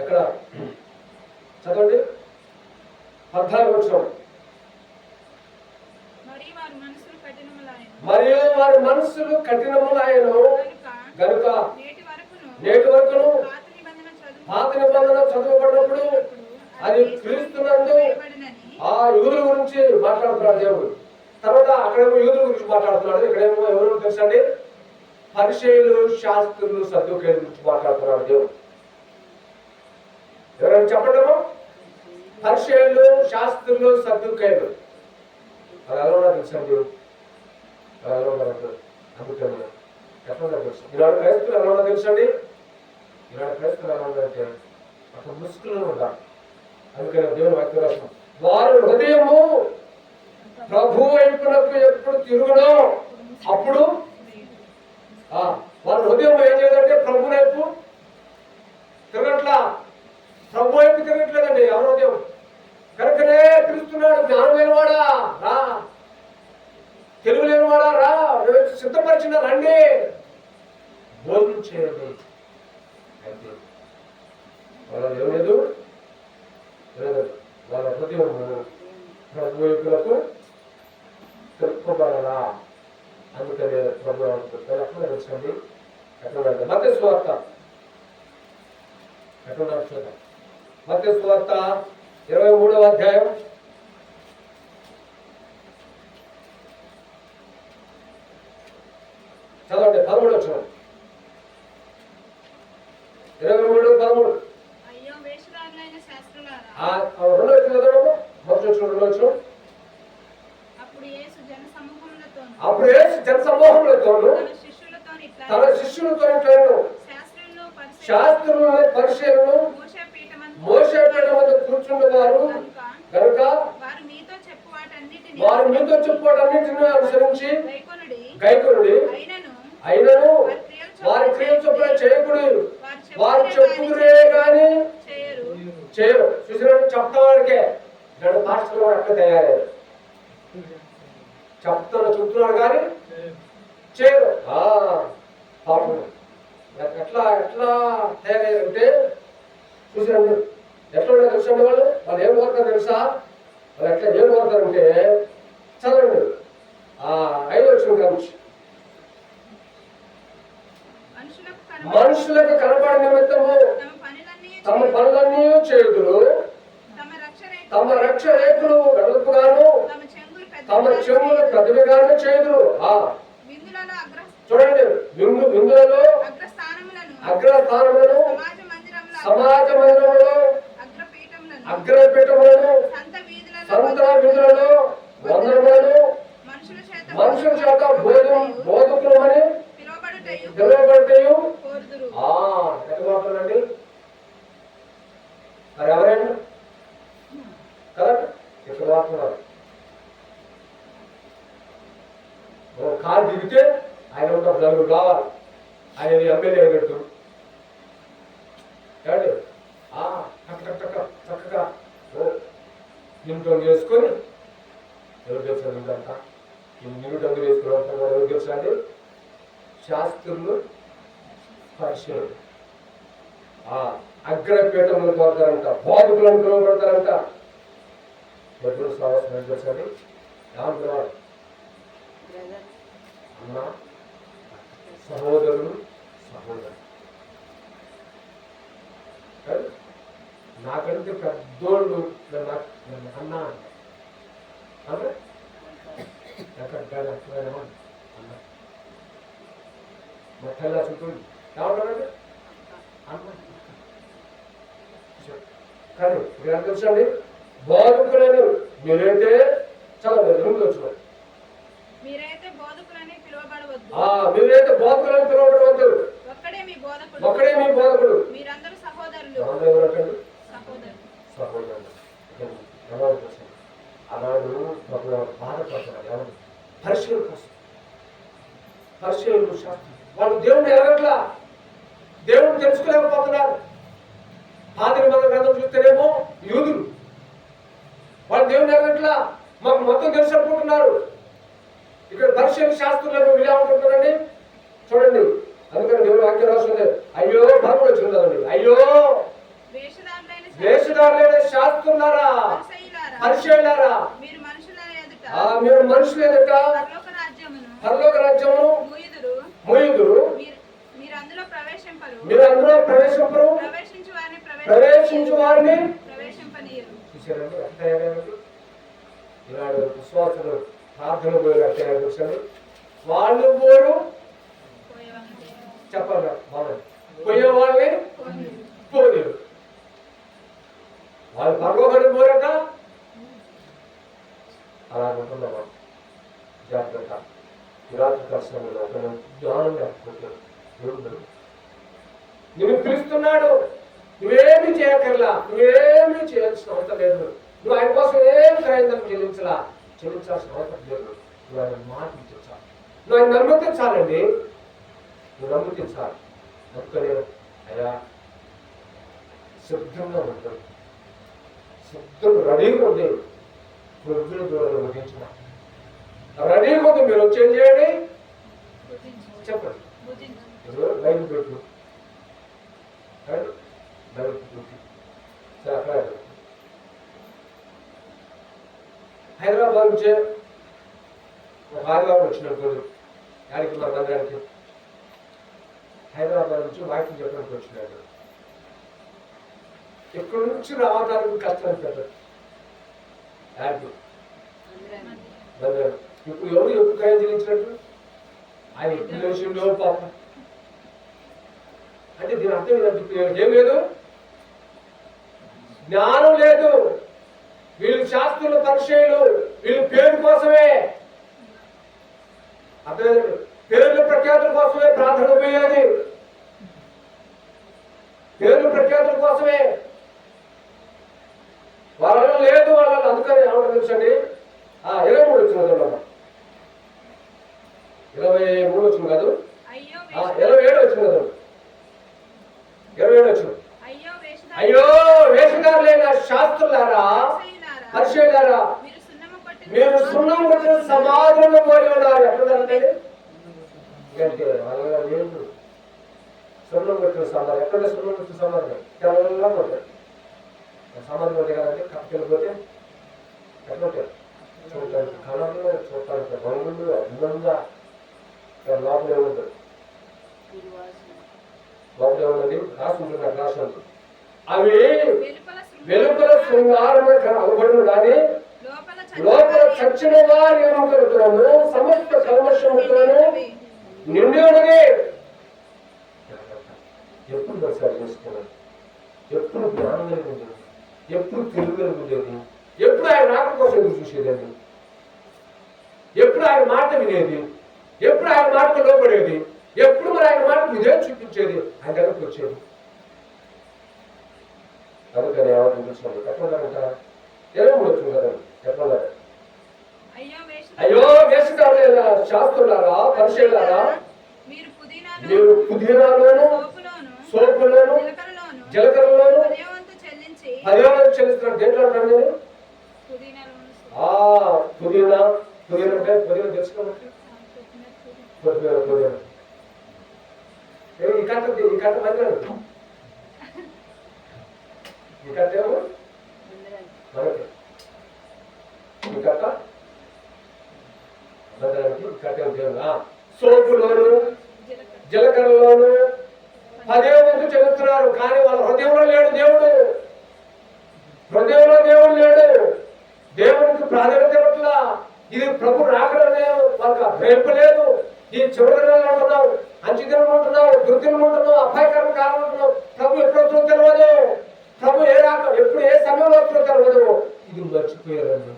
ఎక్కడ చదవండి, 14వ వచనం. మరియు వారి మనస్సులు కఠినములాయను గనుక నేటి వరకును పాత నిబంధన చదవబడినప్పుడు అది క్రీస్తునందు ఆ యూదుల గురించి మాట్లాడుతున్నాడు దేవుడు. తర్వాత అక్కడేమో యూదుల గురించి మాట్లాడుతున్నాడు, ఇక్కడేమో ఎవరు తెలుసండి? పరిసయ్యులు, శాస్త్రులు, సద్దూకయ్యుల గురించి మాట్లాడుతున్నాడు దేవుడు. ఎవరైనా చెప్పడము? పరిసయ్యులు, శాస్త్రులు, సద్దూకయ్యులు. అది ఎలా ఉన్నా తెలుసండి? ఎలా ఉన్నారు? అందుకని ఎట్లా తెలుసు? ఈనాడు క్రైస్తవులు ఎలా ఉన్నా తెలుసండి? ఈనాడు క్రైస్తవులు ఎలా ఉన్నారంటే అక్కడ ముసుగులో ఉంటారు. అందుకని దేవుని వాక్యం రాసిన వారు హృదయము ప్రభు వైపునకు ఎప్పుడు తిరుగునో అప్పుడు వారి హృదయం ఏం చేయదంటే ప్రభు వైపు తిరగట్లా, ప్రభు వైపు తిరగట్లేదండి ఎవరి హృదయం. కనుకనే పిలుస్తున్నాడు, జ్ఞానం లేనివాడా రా, తెలుగు లేనివాడా రా, సిద్ధపరిచిన రండి, భోజనం చేయండి. అయితే వాళ్ళ ఏమలేదు, వాళ్ళ హృదయం ప్రభు వైపులకు తిరుపబడాలా. అందుకని ప్రభు ఎక్కడ తెలుసండి? ఎక్కడ మత్తయి సువార్త, ఎక్కడ చూద్దాం. మత్తయి సువార్త 23వ అధ్యాయం చదవండి. 13 వచ్చిన 23:13. రెండో వచ్చిన చదవండి. మొదటి వచ్చిన రెండో వచ్చిన. అప్పుడు యేసు జన సమూహములతోను తన శిష్యులతో ఇట్లను శాస్త్రులను, పరిసయ్యులను మోషే పీఠం వద్ద కూర్చుండేవారు కనుక వారు మీతో చెప్పువాటన్నిటిని అనుసరించి గైకొనుడి. అయినను వారి క్రియలు చొప్పున చేయకూడదు, వారు చెప్పుకునే గాని చేయరు. చూసినట్టు చెప్పడానికే రెండు పాస్టర్లు అట్లా తయారయ్యారు. చెప్తున్నాడు కానీ చేయరు. పాపం ఎట్లా ఎట్లా తయారయ్యారంటే చూసినండి ఎట్లా ఉండే తెలుసండి. వాళ్ళు ఏం కోరుతారు తెలుసా? వాళ్ళు ఎట్లా ఏం కోరుతారంటే చదవండి 5వ వచనం నుంచి. మనుషులకు కనపడే నిమిత్తము తమ పనులన్నీ చేయుదురు, తమ రక్ష రేకులు వెడల్పుగాను తమ చెవులు పెద్దవిగాను చేయుదురు. చూడండి, విందులలో అగ్రస్థానములను, సమాజ మందిరములలో అగ్రపీఠములను, సంత వీధులలో వందనములను, మనుషుల చేత బోధకులమని పిలువబడతాయు. ఎట్లా మాట్లాడండి మరి ఎవరైనా కరెక్ట్ ఇక్కడ మాట్లాడారు. కారు దిగితే ఆయన ఒక నలుగురు కావాలి, ఆయన ఎమ్మెల్యే పెడుతూ చక్కగా నిమిటం చేసుకొని ఎవరు తెలుసు అంట నిమిటం వేసుకోవడం ఎవరు తెలుసు అండి? శాస్త్రులు, పరిసయ్యులు అగ్రపీఠములు కోరుతారంట, బోధకులను పిలువబడతారంట. ఎప్పుడు సంవత్సరం తెలుసు అండి? ఏమంటున్నాడు? అన్న, సహోదరులు, సహోదరు నాకంటే పెద్దోళ్ళు అన్న అన్న మొట్టల్లా చుట్టూ ఏమంటారండి అన్న. కానీ మీరు తెలుసండి బోధకులని మీరైతే చదవలేదు ముందు వచ్చినారు. మీరైతే బోధకులని పిలువబడవద్దు. ఒక్కడే మీ బోధకుడు. మీరందరూ సహోదరులు. ఆనాడు బాధపడుతున్నారు పరిశీలన కోసం. పరిశీలన వాళ్ళు దేవుడిని ఎరగట్లా, దేవుడిని తెలుసుకోలేకపోతున్నారు. ఆదిమ గ్రంథం చూస్తేనేమో యూదులు వాళ్ళు దేవుడిని ఎరగట్లా, మాకు మొత్తం తెలుసు అనుకుంటున్నారు. ఇక్కడ పరిశీలన శాస్త్రులను విలువకుంటారండి. చూడండి, అందుకని దేవుడు వాక్యం రాస్తుంది. అయ్యో పరములు వచ్చిందండి, అయ్యో వేషధారులైన శాస్త్రులారా, పరిసయ్యులారా, మీరు మనుషుల ఎదుట పరలోక రాజ్యమును మోయుదురు, మీరు అందులో ప్రవేశింపరు, ప్రవేశించు వారిని చూసారండి. ఇలాంటి విశ్వాసులు ప్రార్థన పరలోకంలో పోయినట్టే కూర్చొని వాళ్ళు పోరు చెప్పాలి వాళ్ళు పోయే వాళ్ళని పోలేరు. వాళ్ళు పరలోకానికి పోరట. అలా ఉంటున్నావా జాగ్రత్త. రాత్రి కష్టంలో జ్ఞానంగా నువ్వు పిలుస్తున్నాడు. నువ్వేమీ చేయక్కర్లా, నువ్వేమీ చేయాల్సిన అవసరం లేదు. నువ్వు ఆయన కోసం ఏం ప్రయత్నం చెల్లించాల్సిన అవసరం లేదు. నువ్వు ఆయన మాట ఇచ్చాలి, నువ్వు ఆయన నమ్మితే చాలండి. నువ్వు నమ్మితే చాలు. అందుకనే అయ్యా శుద్ధంగా ఉంటుంది, శుద్ధం రెడీగా ఉంది. వృద్ధుల దూరంలో ముగించిన రెడీగా ఉంది. మీరు వచ్చేం చేయండి చెప్పండి. బయలు పెట్టు హైదరాబాద్ నుంచే ఒక ఆదివారం వచ్చినప్పుడు యాడికి మా మందిరానికి హైదరాబాద్ నుంచి వాకింగ్ చెప్పడానికి వచ్చినాడు. ఎక్కడి నుంచి రావడానికి కష్టం కదా. ఇప్పుడు ఎవరు ఎప్పుడు ఖాయం చెల్లించినట్టు ఆయన ఎప్పుడు తెలిసిండో పాప. అంటే దీని అర్థం ఏం లేదు, జ్ఞానం లేదు. వీళ్ళు శాస్త్రుల పరిచయాలు, వీళ్ళు పేరు కోసమే, అర్థం పేర్ల ప్రఖ్యాతుల కోసమే ప్రార్థన పోయేది, పేర్ల ప్రఖ్యాతుల కోసమే. వాళ్ళలో లేదు, వాళ్ళలో అందుకని ఏమంటారు తెలుసండి. 23 వచ్చిన 23 వచ్చింది కాదు, 27 వచ్చింది కదా, 27 వచ్చింది. అయ్యో వేషధారులైన శాస్త్రులారా పరిచయాలారా, మీరు సున్నం కొట్టిన సమాధులను పోలి ఉన్నారు. ఎక్కడంటే లేదు సున్నం కొట్టిన సమాధి. ఎక్కడ సున్నం కొట్టిన సమాధి తెల్లగా ఉంటాయి. సమాధి కొట్టే కదంటే కట్టుకెళ్ళిపోతే ఎట్లా ఉంటాయి, చూడటానికి కళలు, చూడటానికి రంగులు అందంగా. లోపలే ఉంటుంది, లోపలే ఉన్నది రాసి ఉంటుంది. రాసి ఉంటుంది. అవి వెలుపల శృంగారమైన అవబడును కానీ లోపల చచ్చిన వారి ఎముకలతోనూ సమస్త కల్మషముతోనూ నిండి ఉన్నది. ఎప్పుడు దర్శనం చేసుకున్నాను, ఎప్పుడు జ్ఞానం కలిగి ఉండేది, ఎప్పుడు తెలుగు కలిగి ఉండేది, ఎప్పుడు ఆయన రాక కోసం ఎదురు చూసేది, ఎప్పుడు ఆయన మాట వినేది, ఎప్పుడు ఆయన మాటకు లోపడేది, ఎప్పుడు మరి ఆయన మాటకు విధేయం చూపించేది, ఆయన దగ్గరకు వచ్చేది. అందుకని ఎవరు చూసుకోండి. ఎట్లా ఉంటారా 23 వచ్చింది కదా, ఎట్లా అయ్యో వేషధారులైన శాస్త్రులారా పరిచయాలారా, మీరు పుదీనాలోను సోపులోను జీలకర్రలోను 10వ వంతు చెల్లిస్తున్నారు. దేంట్లో అంటారు నేను పుదీనా అంటే పుదీనా తెలుసుకోవచ్చు. పుదీనా ఈ కట్ట మంది ఈ కట్టేమో మనకి ఈ కట్ట మందిరానికి కట్టేమో దేవుడు. సోపులోను జీలకర్రలోను 10వ వంతు చెల్లిస్తున్నారు. కానీ వాళ్ళ హృదయంలో లేడు దేవుడు, హృదయంలో దేవుడు లేడు. దేవుడికి ప్రాధాన్యత ఇవ్వట్లా. ఇది ప్రభు రాకడనే వాళ్ళకి రేపు లేదు. ఈ చివరి దినాలు ఉంటున్నావు, అంచె దినం ఉంటున్నావు, దుర్దినం ఉంటున్నావు, అపాయకరం కాలం ఉంటున్నావు. ప్రభు ఎప్పుడు వస్తుందో తెలియదు, ప్రభు ఎప్పుడు ఏ సమయంలో వస్తుందో తెలియదు. ఇది మర్చిపోయారండి.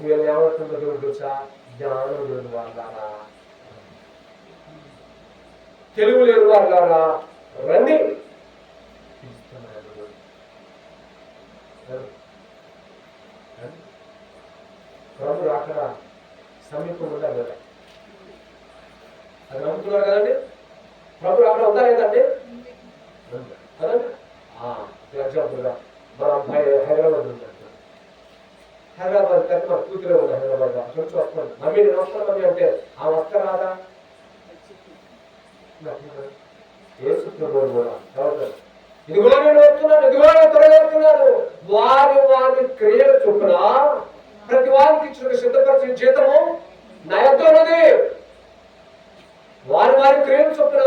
వీళ్ళు ఏమంటుందో దేవుడు తెలుసా, జ్ఞానం లేని వాళ్ళారా, తెలుగు లేని వాళ్ళారా రండి. ప్రభు రాకడా సమీపం ఉందా లేదా, అది నమ్ముతున్నారు కదండి. ప్రభు రాకడా ఉందా లేదండి కదండి. ఎగ్జాంపుల్గా మన అబ్బాయి హైదరాబాద్ ఉంటాడు. హైదరాబాద్ కలిసి మన కూతురే ఉంది హైదరాబాద్. అక్కడ నుంచి వస్తున్నాను మమ్మీ, నేను వస్తాను మమ్మీ అంటే ఆ వస్తా రాదా, ఏ సూత్రం కూడా ఇదిగో నేను వస్తున్నాను, ఇదిగో నేను త్వరగా వస్తున్నాను. వారి క్రియలు చొప్పున ప్రతి వారికి ఇచ్చిన సిద్ధపరిచిన జీతము నా యొద్ద ఉన్నది. వారి క్రియలు చొప్పున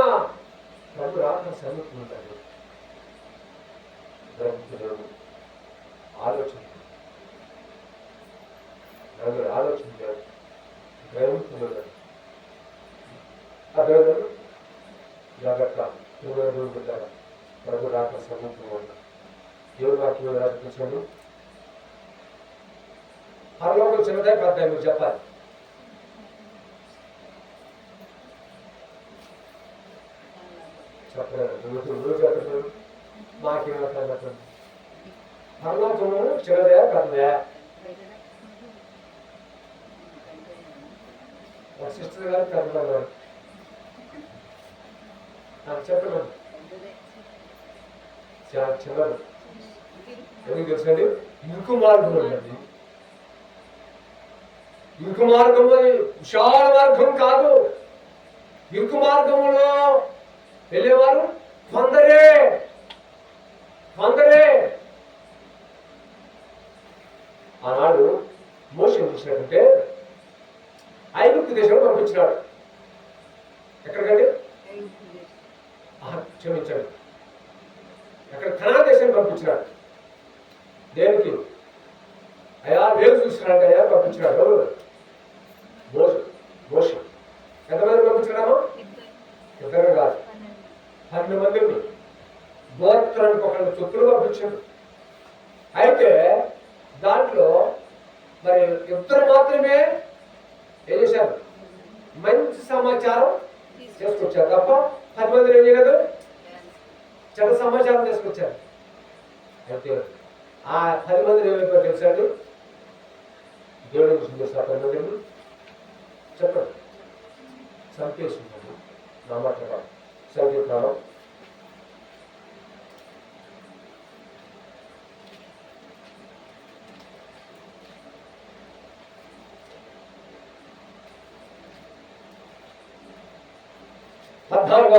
ప్రభు రాక సమీపంటాడు. ఆలోచించాడు. అర్థం జాగ్రత్త పెట్టారా ప్రభు రాక సమీపం దేవుడు వాక్యం రాజకృష్ణుడు పరలోకం చిన్నదే పెద్ద మీరు చెప్పాలి. చెప్పలేదు మాకేమవుతుంది పరలోకము చిన్నదే పెద్దదే సిస్టర్ గారు పెద్దవారు చెప్పండి చాలా చిన్నది ఎందుకు తెలుసండి ఇరుకు మార్గం అండి. ఇరుకు మార్గము విశాల మార్గం కాదు. ఇరుకు మార్గంలో వెళ్ళేవారు కొందరే. ఆనాడు మోషే చూసినట్టుంటే ఐగుప్తు దేశంలో పంపించినాడు. ఎక్కడికండి? క్షమించండి, ఎక్కడ కనాన్ దేశాన్ని పంపించినాడు. దేనికి? అయ్యా వేలు చూసినాడు, అయ్యా పంపించినాడు. మోషే ఎంతమంది పంపించినామో? ఇద్దరు కాదు, 12 మందిని గోత్రానికి ఒకళ్ళు చొప్పులు పంపించాడు. అయితే దాంట్లో మరి ఇద్దరు మాత్రమే ఏం చేశారు? మంచి సమాచారం తీసుకొచ్చారు తప్ప 10 మంది ఏం చేయలేదు, చెడ్డ సమాచారం తీసుకొచ్చారు. అయితే ఆ 10 మంది ఏమైపోయారు తెలుసండి? దేవుడు చూసి 10 మందిని చెప్పండి సంకేసిందండి. నా మాట సంకేతాలు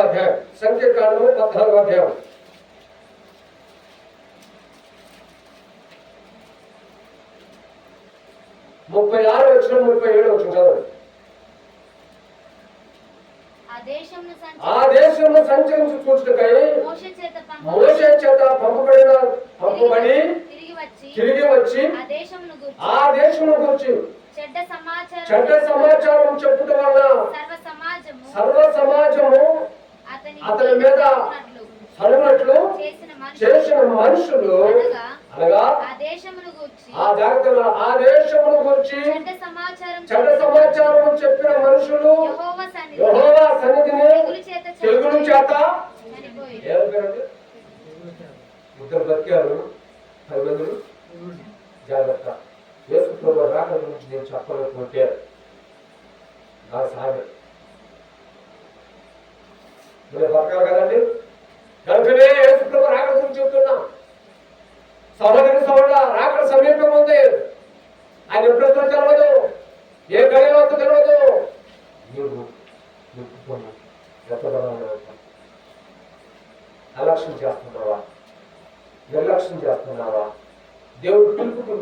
అధ్యాయం సంఖ్యాకాండము 14వ అధ్యాయం 36 వచనం 37 వచనం చదవండి. ఆ దేశంలో సంచరించి చూచుటకై మోషే చేత పంపబడి తిరిగి వచ్చి ఆ దేశమును గురించి చెడ్డ సమాచారం చెప్పుట వలన సర్వ సమాజము అతని మీద చదువునట్లు చేసిన మనుషులు అనగా ఆ జాగ్రత్తలో ఆ దేశమును గురించి చెడ్డ సమాచారం చెప్పిన మనుషులు యెహోవా సన్నిధిని తెగులు చేత ఇద్దరు బతికారు, 10 మంది జాగ్రత్త. యేసు ప్రభువు రాకడ గురించి నేను చెప్పలేకపోతే నా సాయం మీరు బతకాలి కదండి. కనుకనే యేసు ప్రభువు రాకడ గురించి చెప్తున్నా. సహోదరుల రాకడ సమీపం ఉంది. ఆయన ఎప్పుడో తెలియదు, ఏ గడిలో తెలియదు. అలక్ష్యం చేస్తున్నావా? నిర్లక్ష్యం చేస్తున్నావా? దేవుడు పిలుపుకు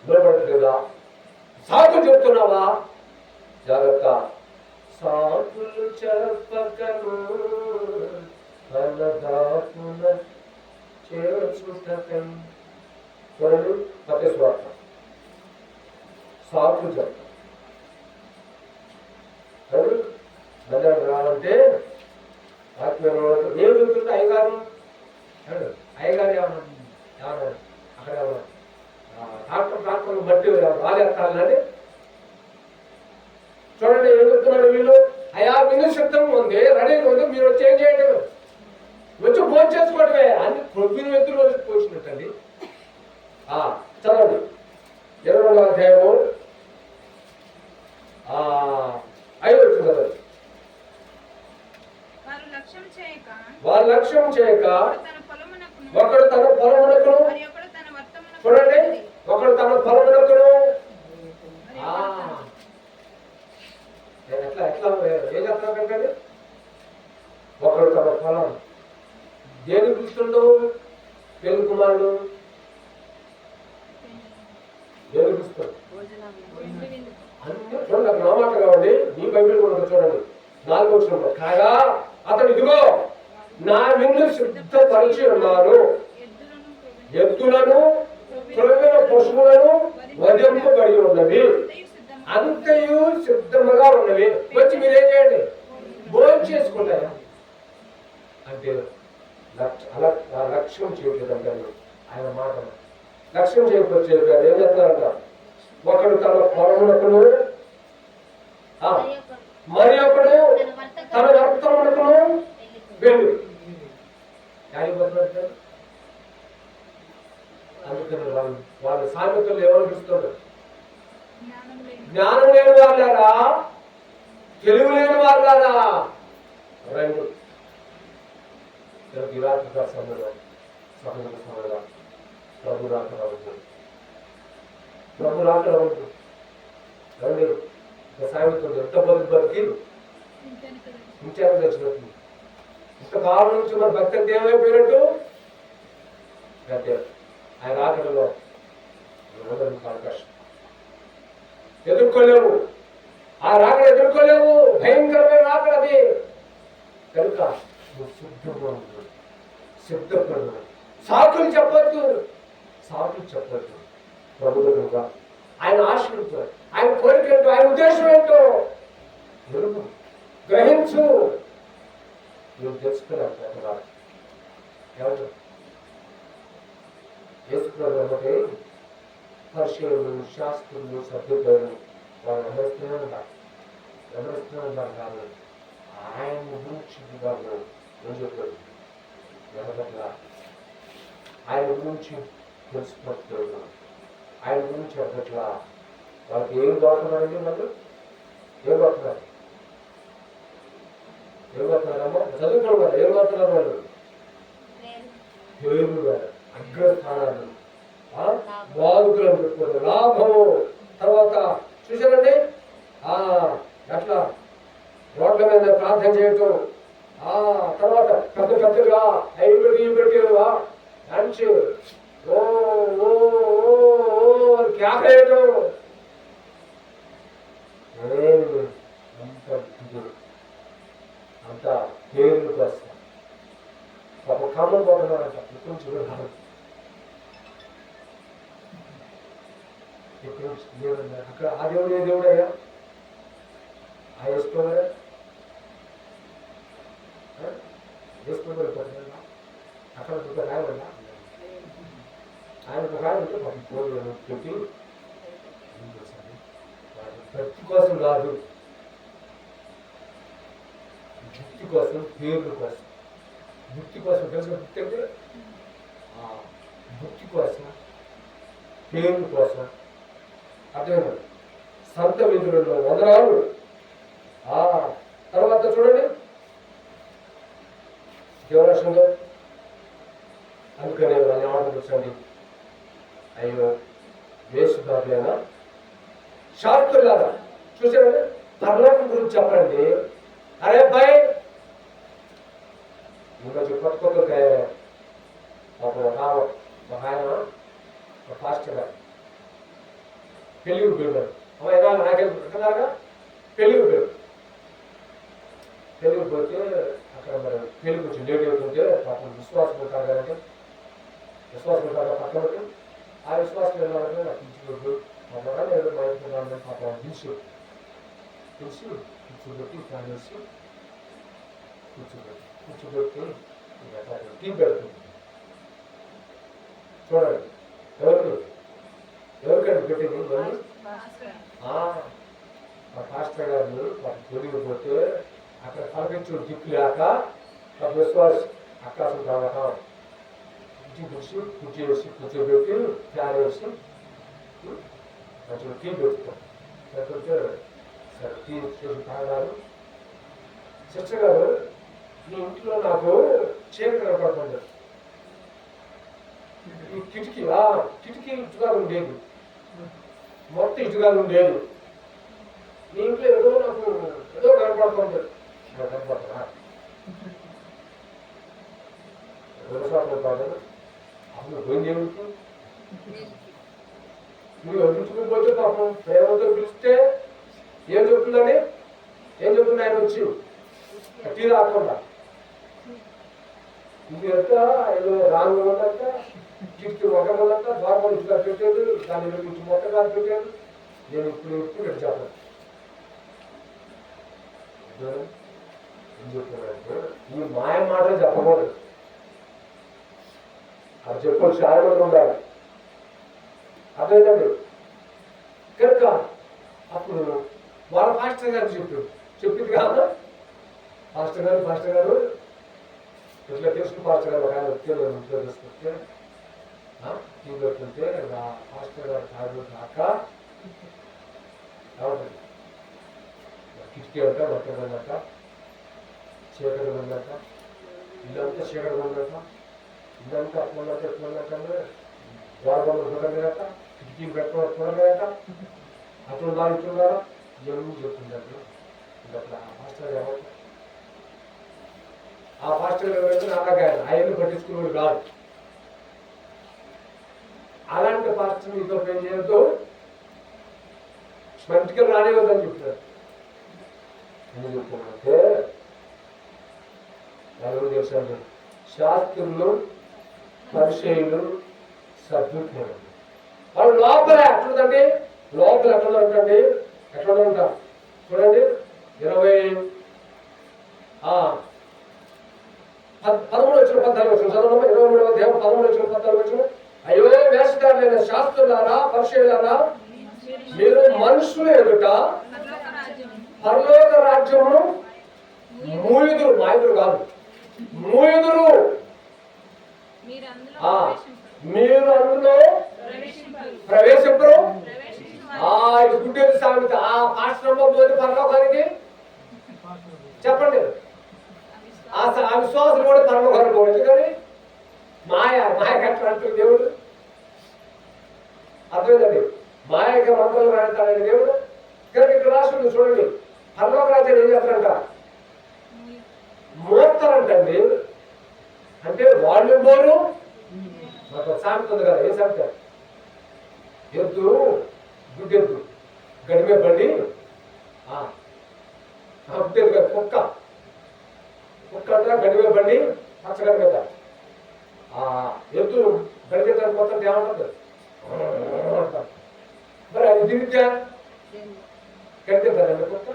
నిలబడట్లేదా? సాకు చెప్తున్నావా? జాగ్రత్త. సాకులు చెప్పకను అన్నదాపున చేర్చుటకం. చూడండి మత్తయి సువార్త. సాకులు చెప్తా మందిరం రావాలంటే ఆత్మీయ ఏం చెప్తుంటే అయ్యగారు ఏమన్నా అక్కడ డాక్టర్ బట్టి రాలేస్తానండి. చూడండి ఏం చెప్తున్నారు వీళ్ళు. అయ్యా విందు సిద్ధం ఉంది, రెడీగా ఉంది, మీరు వచ్చి ఏం చేయడం? వచ్చి భోజనం చేసుకోవడమే అని ప్రొద్దున ఎదురు రోజు పోసినట్టండి. చదవండి 22వ అధ్యాయము 5వ వచనం చదవండి. వారు లక్ష్యం చేయక ఒకడు తన పొలమునకును, చూడండి ఒకడు తన పొలమునకును ఎట్లా ఏం చెప్తాను, ఒకడు తన పొలం దేని చూస్తుండో పెళ్లి కుమారుడు దేని చూస్తాడు అన్ని చూడండి. నా మాట కావండి, మీ బైబిల్ కూడా చూడండి 4వ వచనంలో. కాగా అతడు ఇదిగో నా విందు సిద్ధపరిచి ఉన్నారు, ఎద్దులను త్రొవ్విన పశువులను వధింపబడి ఉన్నవి, అంతయు సిద్ధముగా ఉన్నవి, వచ్చి మీరేం చేయండి, భోజనం చేసుకుంటారా అంటే అలా లక్ష్యం చేయలేదంటే ఆయన మాట లక్ష్యం చేయకపోతే ఏం చెప్తారంట, ఒకడు తన పొలమునకును మరి ఒకడు తన వర్తమునకును వెళ్ళు. అందుకని వాళ్ళ సామెతలు ఎవరు చూస్తున్నారు, జ్ఞానం లేని వాళ్ళారా, తెలివి లేని వాళ్ళారా రండి. విరాట సమయంలో సహజ సమయంలో ప్రభు రాక రావద్దు, ప్రభు రాక రావద్దు రండి. సామెతలు ఎంత బతికి ఇంకేమో తెచ్చినట్టు ఇంతకాలం నుంచి మన భక్తి అంతా ఏమైపోయినట్టు అంటే ఆయన ఆకలిలో అవకాశం ఎదుర్కోలేవు, ఆ రాకడ ఎదుర్కోలేవు, భయంకరమైన రాకడ అది. కనుక సిద్ధపడు, సాకులు చెప్పద్దు, సాకులు చెప్పద్దు. ప్రభుత్వంగా ఆయన ఆశీర్వదించు, ఆయన కోరిక ఏంటో, ఆయన ఉద్దేశం ఏంటో ఎరుగు, గ్రహించు. నువ్వు తెలుసుకున్నావు ఎవరు చేసుకున్నది పరిశీలు శాస్త్రులు సభ్యులు వాళ్ళు ఎవరిస్తూనే ఉంటారు కాదు. ఆయన గురించి వాళ్ళు ఏం చెప్పారు, ఎవరట్లా ఆయన గురించి తెలుసుకుంటున్నారు, ఆయన గురించి ఎవరట్లా వాళ్ళకి ఏం దొరుకుతున్నారండి, వాళ్ళు ఏం దొరుకుతున్నారు, ఏం దొరుకుతున్నారమ్మా చదువుకోవడం వాళ్ళు ఏం దొరుకుతున్నారు, వాళ్ళు పేర్లు వేరు, అగ్రస్థానాలు, బాధకులను పెట్టుకోవడం, లాభము. తర్వాత చూసారండి అట్లా రోడ్ల మీద ప్రార్థన చేయటం, తర్వాత పెద్ద పెద్దగా ఐబెట్టిగా డాన్స్ కేకలేయటం, అంత పేర్లు కోసం ఒక కామం పోతున్నారంట. అక్కడ ఆ దేవుడు ఏ దేవుడు అయ్యా, ఆ వేసుకోవాలి వేసుకోవాలి అక్కడ ఒక రాయవల్ల ఆయన ఒక రాయి ఉంటే పెట్టి భక్తి కోసం కాదు, భక్తి కోసం, పేర్ల కోసం, భక్తి కోసం తెలుసు. భక్తి అంటే భక్తి కోసం, పేర్ల కోసం. అర్థమైంది. సంత విధులలో వందనాలు. తర్వాత చూడండి దేవరాశంలో అందుకనే వాళ్ళు ఏమంటారు, అయ్యో వేసుదారులేనా శాస్త్రులారా. చూసారండి పరలోకం గురించి చెప్పండి. అరే అబ్బాయి ఈరోజు కొత్త కొత్త తయారయ్యారు. ఒక ఆయన ఒక పాస్టర్ గారు పెళ్లి పిల్లలు అమ్మాయిగా నాకేగా పెళ్లి పిల్లలు పెళ్లికి పోతే అక్కడ మరి పెళ్లి కొంచెం లేట్ అవుతుంటే పాపం విశ్వాసం ఉంటారు కదంటే విశ్వాసం ఉంటారు పక్కనకి ఆ విశ్వాసం వెళ్ళాలంటే నాకు ఇంచుకోద్దు మా బయట పాపం దిల్సు కూర్చోబెట్టి ఫ్యాన్ వేసి కూర్చోబెట్టి టీ పెడుతుంది. చూడండి ఎవరికంటే పెట్టింది మా పాస్టర్ గారిని తొలిగి పోతే అక్కడ కనిపించు దిక్కు లేక విశ్వాస్ అక్కాసం రావటం ఇంటికి కూర్చోబెట్టి ఫ్యాన్ వేసి కొంచెం టీ పెట్టుతాం. లేకపోతే సరే టీ చేసి తాగారు. సిస్టర్ గారు మీ ఇంట్లో నాకు చీకటి కనపడుతుంది, ఈ కిటికీ ఇటుగా ఉండేది, మొత్తం ఇటుగా ఉండేది, మీ ఇంట్లో ఏదో నాకు ఏదో కనపడుతుంది. కనపడుతున్నా అప్పుడు పోయింది ఏమిటి, నువ్వు ఎదుర్చుకుపోతే పాపం ప్రేమతో పిలిస్తే ఏం చెప్తుందని ఆయన వచ్చి టీ రాకుండా ఇది ఎంత ఏదో రాంగ్ ఉందంట, కిటికీ ఒక ఉందంట, ద్వారం ఇటుగా పెట్టాడు, దాని గురించి మొట్టగా పెట్టాడు, నేను ఇప్పుడు ఇక్కడ చెప్పను. ఈ మాయ మాటలు చెప్పకూడదు. అది చెప్పాలి, చాలా మంది ఉండాలి. అర్థమైందండి. కనుక అప్పుడు వాళ్ళ పాస్టర్ గారు చెప్పింది కాదు. పాస్టర్ గారు ఇట్లా తెలుసు. పాస్టర్ గారు ఒక ఆయన ఇంట్లో తీసుకొస్తే టీవీ పెట్టుకుంటే పాస్టర్ గారు కాక ఏమంటుంది, కిటికీ అంట మొత్తం ఉందట, చీకటి ఉందట, ఇల్లంతా చీకటి ఉందట, ఇల్లంతా అట్లున్నట్టు ఎట్లున్నట్టు గోడబొమ్మలు చూడలేదట, కిటికీలు పెట్టుకోవడం చూడలేదట, అట్లున్నారు ఇట్లున్నారా ఏమీ చెప్తుందట. అట్లా ఆ పాస్టర్ గారు అలాగే ఆయన్ని పట్టించుకునేవాడు కాదు. అలాంటి పాస్టర్ మీతో ఏం చేయొద్దు, మంచిగా రానివ్వద్దని చెప్తున్నారు. ఎందుకు చెప్తున్నారంటే ఎవరు తెలుసండి, శాస్త్రులు పరిచయులు సభ్యులు వాళ్ళు లోపల ఎట్లుందండి, లోపల ఎట్లా ఉంటుంది, ఎట్లా ఉంటారు చూడండి. 13-14 చదవడం. 23వ అధ్యాయం 13-14. అయ్యో వేషధారులైన శాస్త్రులారా పరిచయులారా, మీరు మనుషులు ఎదుట పరలోక రాజ్యమును మూయుదురు, మాయుదురు కాదు, మూయుదురు. మీరు అందులో ప్రవేశింపరు. ఇది గుడ్డేది సామెత. ఆ పాశ్రమ పోతే పరలోకానికి చెప్పండి. ఆ విశ్వాసం కూడా పరలోకానికి పోవచ్చు. కానీ మాయ కట్టినట్టు దేవుడు అర్థమైందండి. మాయగా మంత్రాలు రాడతాడండి దేవుడు. కనుక ఇక్కడ రాష్ట్రంలో చూడండి, పరలోక రాజ్యాలు ఏం చేస్తారంట, మోస్తారంటండి. అంటే వాళ్ళు పోరు. మాకు సామెత ఉంది కదా, ఏ సామెత, ఎద్దు గుడ్డెద్దు గడిమే బండి, గుడ్డెద్దు కదా కుక్క అంట గడిమే బండి పచ్చగడి మీద. ఎద్దు గడిగేదానికి మొత్తం ఏమంటుంది, మరి అది తిరిగితే గడిగేదాన్ని కుక్క.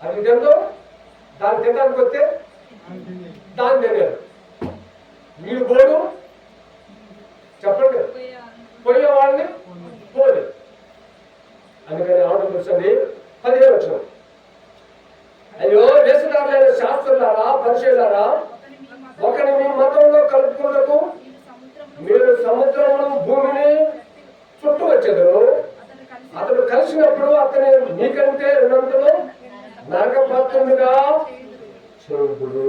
అది తిందో దాన్ని తినడానికి వస్తే దాన్ని తినేది. వీడు పోడు చెప్పండి, పోయే వాళ్ళని పోలే. అందుకని ఆవిడ తెలుసండి 15 వచ్చిన. అయ్యో వేషధారులైన శాస్త్రులారా పరిచయులారా, ఒకని మీ మతంలో కలుపుకున్నకు మీరు సముద్రమును భూమిని చుట్టూ వచ్చేదరు. అతడు కలిసినప్పుడు అతని మీకంటే రెండంతలు నరకపాత్రుడుగా చెవుడు.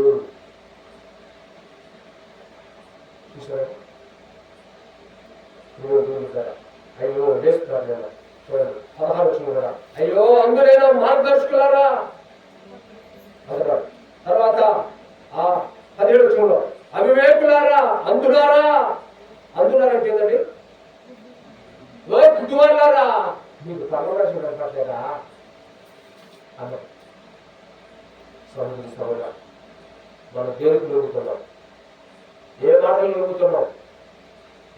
చూసారా? అయ్యో వేస్తారు కదా చూడండి. 16 వచ్చిన కదా, అయ్యో అందులైనా మార్గదర్శకులారా. తర్వాత 17 వచ్చిన అవివేకులారా, అందులారా. అందులారంటే ఏంటండి, గుడ్డివాళ్ళారా, మీకు పరమరాశి కనపడలేదా అన్న. సహోదరు మనం దేనికి లొంగుతున్నాం, ఏ మాటలు లొంగుతున్నాం,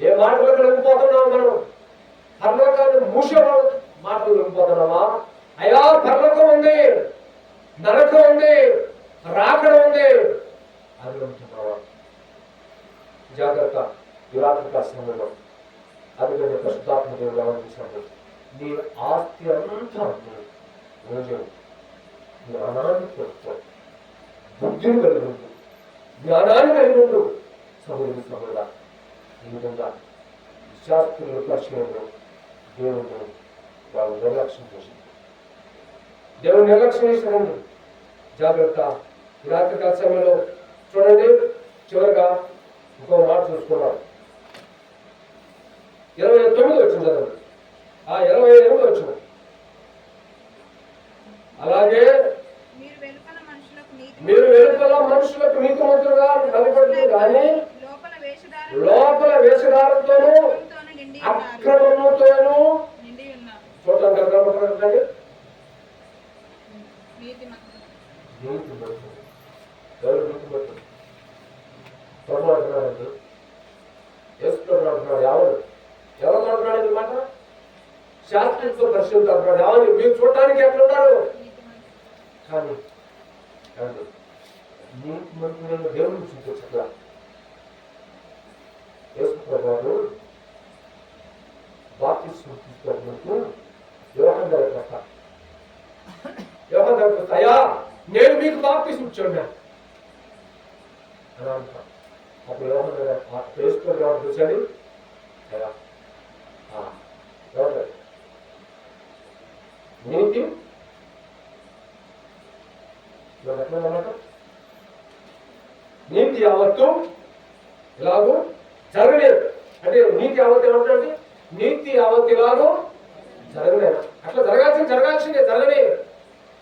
ఏ మాటలకు లొంగిపోతున్నాం మనం? పరలోకాన్ని మూసే మాటలు లొంగిపోతున్నామా? అయ్యా పరలోకం ఉంది, నరకం ఉంది, రాకడ ఉంది, అది లొంగుతున్నావా? జాగ్రత్త. ఈ రాత్రికాల సమయంలో అందుకని పరిశుద్ధాత్మ దేవుడు ఆలోచించాడు, నీ ఆస్తి అంతా రోజు జ్ఞానాన్ని పెట్టుకో, బుద్ధిని కలిగి ఉండు, జ్ఞానాన్ని కలిగి ఉండు. సహోదరి సహోదర, ఈ విధంగా శాస్త్రుల పరిచయంలో దేవుడు వాళ్ళు నిర్లక్ష్యం చేసింది. దేవుడు నిర్లక్ష్యం చేశారండి. జాగ్రత్త. ఈ రాత్రికాల సమయంలో చూడండి. చివరిగా ఇంకో మాట చూసుకున్నాం. 29 వచ్చింది చదవండి. 28 వచ్చింది. అలాగే మీరు వెలుపల మనుషులకు నీతిమంతులుగా కనపడుతుంది, కానీ లోపల వేషధారంతోనూ అక్రమముతోనూ చూడటానికి కనపడుతుందండి. ఎవరు నీతిమంతులు? ప్రభు అంటున్నారండి, యేసు ప్రభు అంటున్నాడు. ఎవరు అంటున్నాడు? మాట శాస్త్రులతో చెందుతారు. అవును, మీరు చూడటానికి ఎట్లున్నారు, కానీ కానీ నీతి మంత్రులను దేవుడిని చూపించట్లా. యేసు ప్రభువు బాప్తిస్మం తీసుకోవడానికి యోహాను దగ్గరికి వస్తాడు. యోహాను దగ్గరికి వస్తా, అయ్యా నేను మీకు బాప్తిస్మం ఇచ్చాను అని అంటాను. అప్పుడు యోహాను దగ్గర యేసు ఎవరు చూశాడు, అయ్యా ఎవరు నీతి ఎట్లన్నమాట, నీతి యావత్తు ఇలాగూ జరగలేదు అంటే నీతి యావత్తు ఏమంటే నీతి యావత్తు ఇలాగూ జరగలేదు. అట్లా జరగాల్సిందే జరగలే,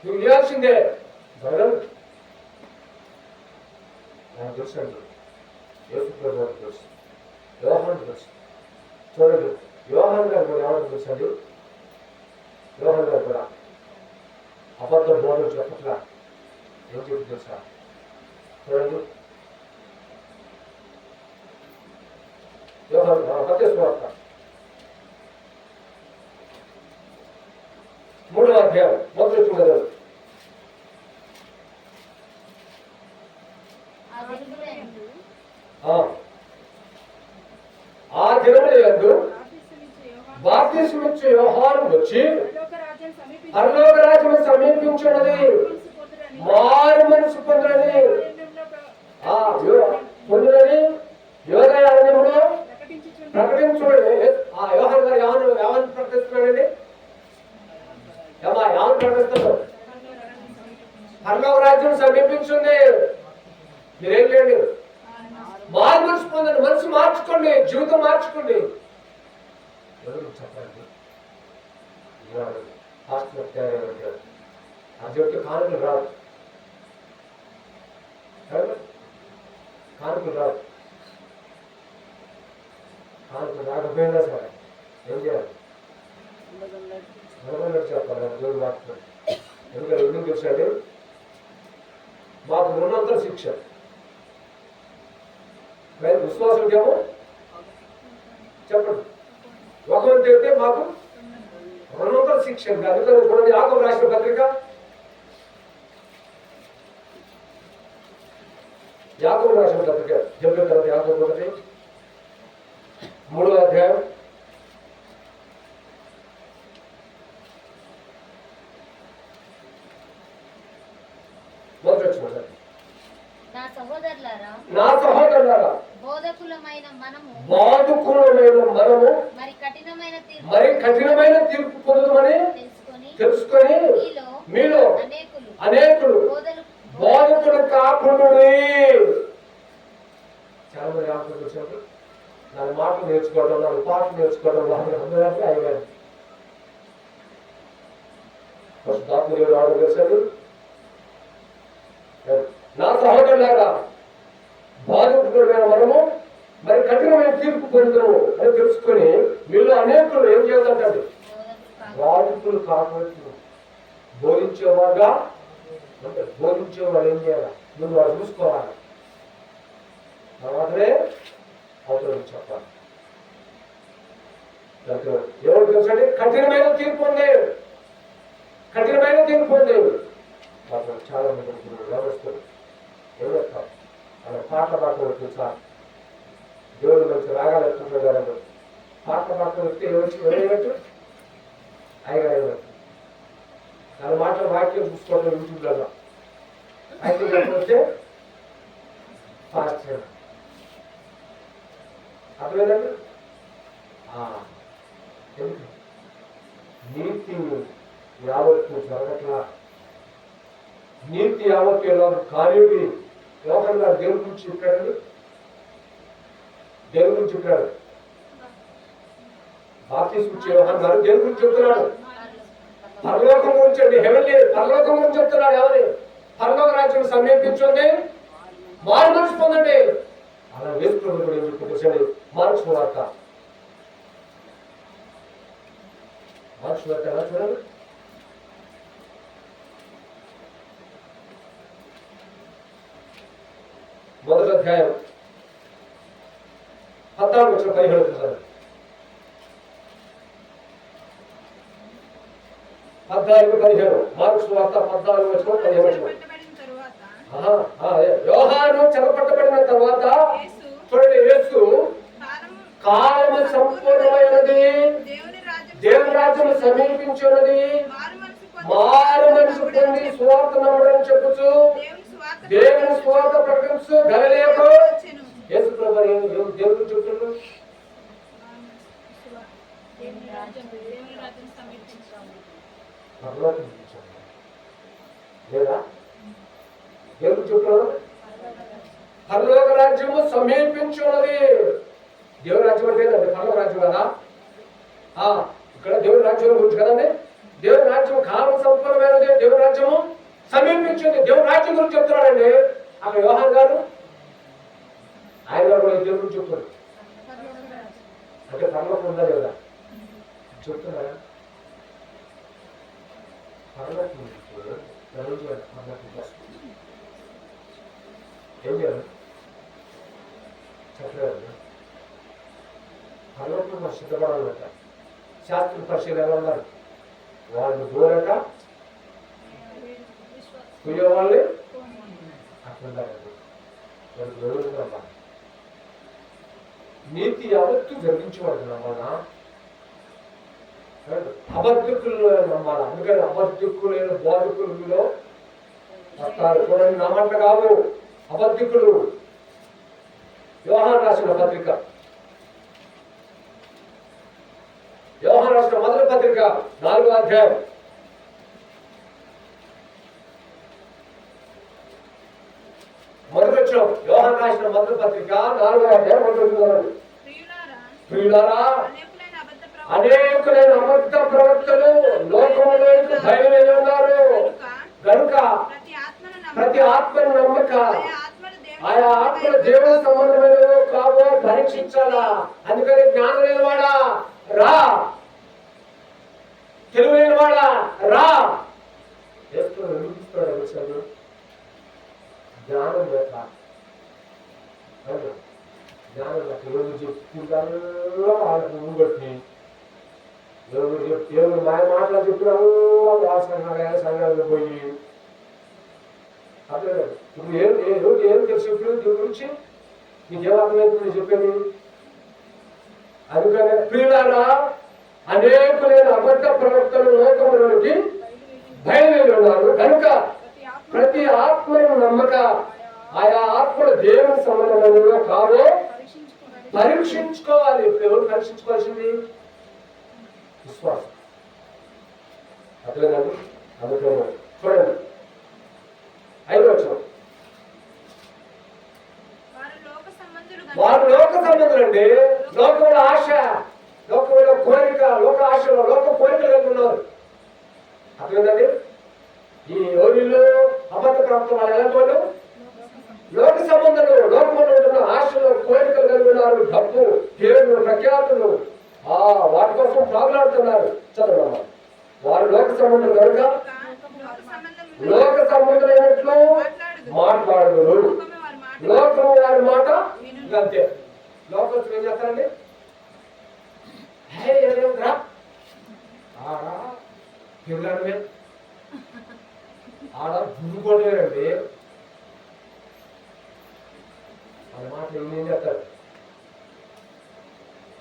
నువ్వు ఇవ్వాల్సిందే జరగదు. నాకు తెలుసు అండి, యేసు ప్రభువుకి తెలుసు, యోహాను తెలుసు. చూడండి, యోహాను గారు కూడా ఏమంటే తెలుసు అండి, యోహాను గారు కూడా అబద్ధ బోధన చెప్పట్లా. ఏం చెప్పి తెలుసా, చూడండి మత్తయి సువార్త 3వ అధ్యాయం మొదటి వచ్చిన కదా, ఆ దినముల యందు బాప్తిస్మమిచ్చు యోహాను వచ్చి పరలోక రాజ్యము సమీపించున్నది, మారు మనసు పొందునని యోదయ అరణ్యములో ప్రకటించుడని. ఆ యోహాను గారు ఏమని ప్రకటిస్తున్నాడండి, ఏమని ప్రకటిస్తున్నాడు, పరలోక రాజ్యం సమీపించింది, మీరేం చేయండి, మారు మనసు పొందండి, మనసు మార్చుకోండి, జీవితం మార్చుకోండి. ఎవరు చెప్పండి, ఆ చెట్టు కానుకలు రాదు, కానుకలు రాదు, కానుకలు రాకపోయినా సరే ఏం చేయాలి, చెప్పాలి దేవుడు మాట్లాడు. ఎందుకంటే ఎందుకు తెలుసండి, మాకు ఉన్నంత శిక్ష, విశ్వాసులకేమో చెప్పండి ఒకరు చెప్తే మాకు ఉన్నంత శిక్ష. అందుకని చూడండి, యాకోబు రాసిన పత్రిక, యాకోబు రాసిన పత్రిక చెప్పిన తర్వాత యాకోబు 3వ అధ్యాయం మొదటి వచ్చిన, నా సహోదరులారా బోధకులమైన మనము మరి కఠినమైన తీర్పు పొందుమని తెలుసుకొని మీలో అనేకులు బోధకులు కాకుండా చాలా మంది ఆకులు వచ్చినప్పుడు 4 మాటలు నేర్చుకోవడం, 4 పాటలు నేర్చుకోవడం, అందరికీ అయ్యారు. పరిశుద్ధాత్మదేవుడు ఆర్డర్ చేశాడు, నా సహోదరులారా బాధితులైన మనము మరి కఠినమైన తీర్పు పొందుతాము అని తెలుసుకొని మీలో అనేకులు ఏం చేయాలంటే బాధితులు కాకుండా బోధించేవాడుగా అంటే బోధించేవాడు ఏం చేయాలి, ముందు వాడు చూసుకోవాలి, తర్వాతనే అవతల చెప్పాలి. ఎవరు తెలుసండి, కఠినమైన తీర్పు ఉంది, కఠినమైన తీర్పు ఉంది. చాలా మంది వ్యవస్థలు ఎవరు అలా పాటలు పాటలు తెలుసా, దేవుడు మంచి రాగాలు ఎత్తుంటారు, పాటలు పాటలు వస్తే ఎవరైనట్టు అయ్యగారు దాని మాటలు వాక్యం చూసుకోవడం యూట్యూబ్లలో అయితే వస్తే ఫాస్ట్ అర్థమైందండి. నీతి యావత్తు జరగట్లా, నీతి యావత్తు ఎలా కార్యుడి యోహాను గారు దేవుడి గురించి చెప్పాడండి, దేవుడి గురించి చెప్పాడు, బాప్తిస్మం ఇచ్చే యోహాను గారు దేవుడి గురించి చెప్తున్నాడు, పరలోకం గురించి అండి, హెవెన్లీ పరలోకం గురించి చెప్తున్నాడు. ఎవరి పరలోక రాజ్యం సమీపించండి, మారు మనసు పొందండి. అలా వేసుకున్న కూడా ఏం చెప్పండి, మార్క్స్ వార్త ఎలా చూడండి, మొదటి అధ్యాయం 14 వచ్చిన 15 చూసారు. 14:15 మార్క్స్ వార్త 14:15. యోహాను చెరపట్టబడిన తర్వాత చూడండి, యేసు కాలము సంపూర్ణమైనది, దేవుని రాజ్యం సమీపించున్నది, మారు మనసు పొంది సువార్త నమ్మడని చెప్పుచు దేవుని సువార్త ప్రకటించు గలిలయకు యేసు ప్రభువు దేవుని చెప్తున్నాడు. లేదా దేవుని చెప్తున్నాడు, పరలోక రాజ్యము సమీపించున్నది. దేవుని రాజ్యం అంటే పరలోక రాజ్యం కదా. ఇక్కడ దేవుని రాజ్యం గురించి కదండి. దేవుని రాజ్యం కాలం సంపూర్ణమైనది, దేవుని రాజ్యము సమీపించింది. దేవుని రాజ్యం గురించి చెప్తున్నాడండి. అక్కడ యోహాన్ గారు ఆయన కూడా దేవుని గురించి చెప్తున్నాడు. అంటే పరలోకం ఉందా లేదా చెప్తున్నారా? పరలోకం ఏం చేయాలి చెప్పలేదు. పరలోకం సిద్ధపడాలన్నట. శాస్త్ర పరిశీలన ఎలా ఉన్నారు? వాళ్ళు దూరక కుయ్యేవాళ్ళని అట్లుండాలండి. వాళ్ళు దూరంగా నీతి యావత్తు జరిగించేవాడు నమ్మాలా, అబద్ధికులు నమ్మాలా. అందుకని అబద్ధికులైన బోధకులలో వస్తారు. చూడండి, నా మాట కాదు, అబద్ధికులు. యోహాను రాసిన పత్రిక, యోహాను రాసిన మొదటి పత్రిక 4వ అధ్యాయం 1వ వచనం. యోహాను రాసిన మొదటి పత్రిక 4వ అధ్యాయం 1వ వచనం. ప్రియులారా, అనేకులైన అబద్ధ ప్రవక్తలు లోకంలో బయలుదేరి ఉన్నారు కనుక ప్రతి ఆత్మను నమ్మక ఆయా ఆత్మలు దేవుని సంబంధమైనవో కావో పరీక్షించాలా. అందుకని జ్ఞానం లేనివాడా రా, తెలివి లేనివాడా రా. వినిపిస్తాడు జ్ఞానం లేక, జ్ఞానం లేక ఎవరు చెప్తుంటారో వాళ్ళకి ఊగొట్టి, ఎవరు మాయ మాటలు చెప్పినావు సంఘాలకు పోయి అట్లా. ఇప్పుడు ఏం తెలుసు చెప్పిన దీని గురించి నీకేమర్థమైంది చెప్పేది? అందుకనే ప్రియులారా, అనేకులైన అబద్ధ ప్రవక్తలు లోకంలోకి బయలుదేరి ఉన్నారు కనుక ప్రతి ఆత్మను నమ్మక ఆయా ఆత్మలు దేవుని సంబంధంలో కావో పరీక్షించుకోవాలి. ఇప్పుడు ఎవరు పరీక్షించుకోవాల్సింది? విశ్వాసం. అట్లేదండి. అందుకే చూడండి 5వ వచనం. వారు లోక సంబంధులండి. లోకంలో ఆశ, లోకంలో కోరిక, లోక ఆశలో లోక కోరికలు కలిగి ఉన్నారు. అట్లేదండి. ఈ యోగిలో అబద్ధ ప్రవక్తలు వాళ్ళు ఎలాంటి వాళ్ళు? లోక సంబంధులు, లోకంలో ఉంటున్న ఆశలు కోరికలు కలిగి ఉన్నారు. డబ్బు, పేర్లు, ప్రఖ్యాతులు, వాటి కోసం ప్రాగులాడుతున్నారు. చదవమ్మా. వారు లోక సంబంధులు కనుక లోక సంబంధులైనట్లు మాట్లాడుదురు, లోకము వారి మాట అంతే. లోకస్తులు ఏం చేస్తారండి? తిరగడమే, ఆడ దుర్రుకోవడమేనండి. వాళ్ళ మాట ఏం చేస్తారు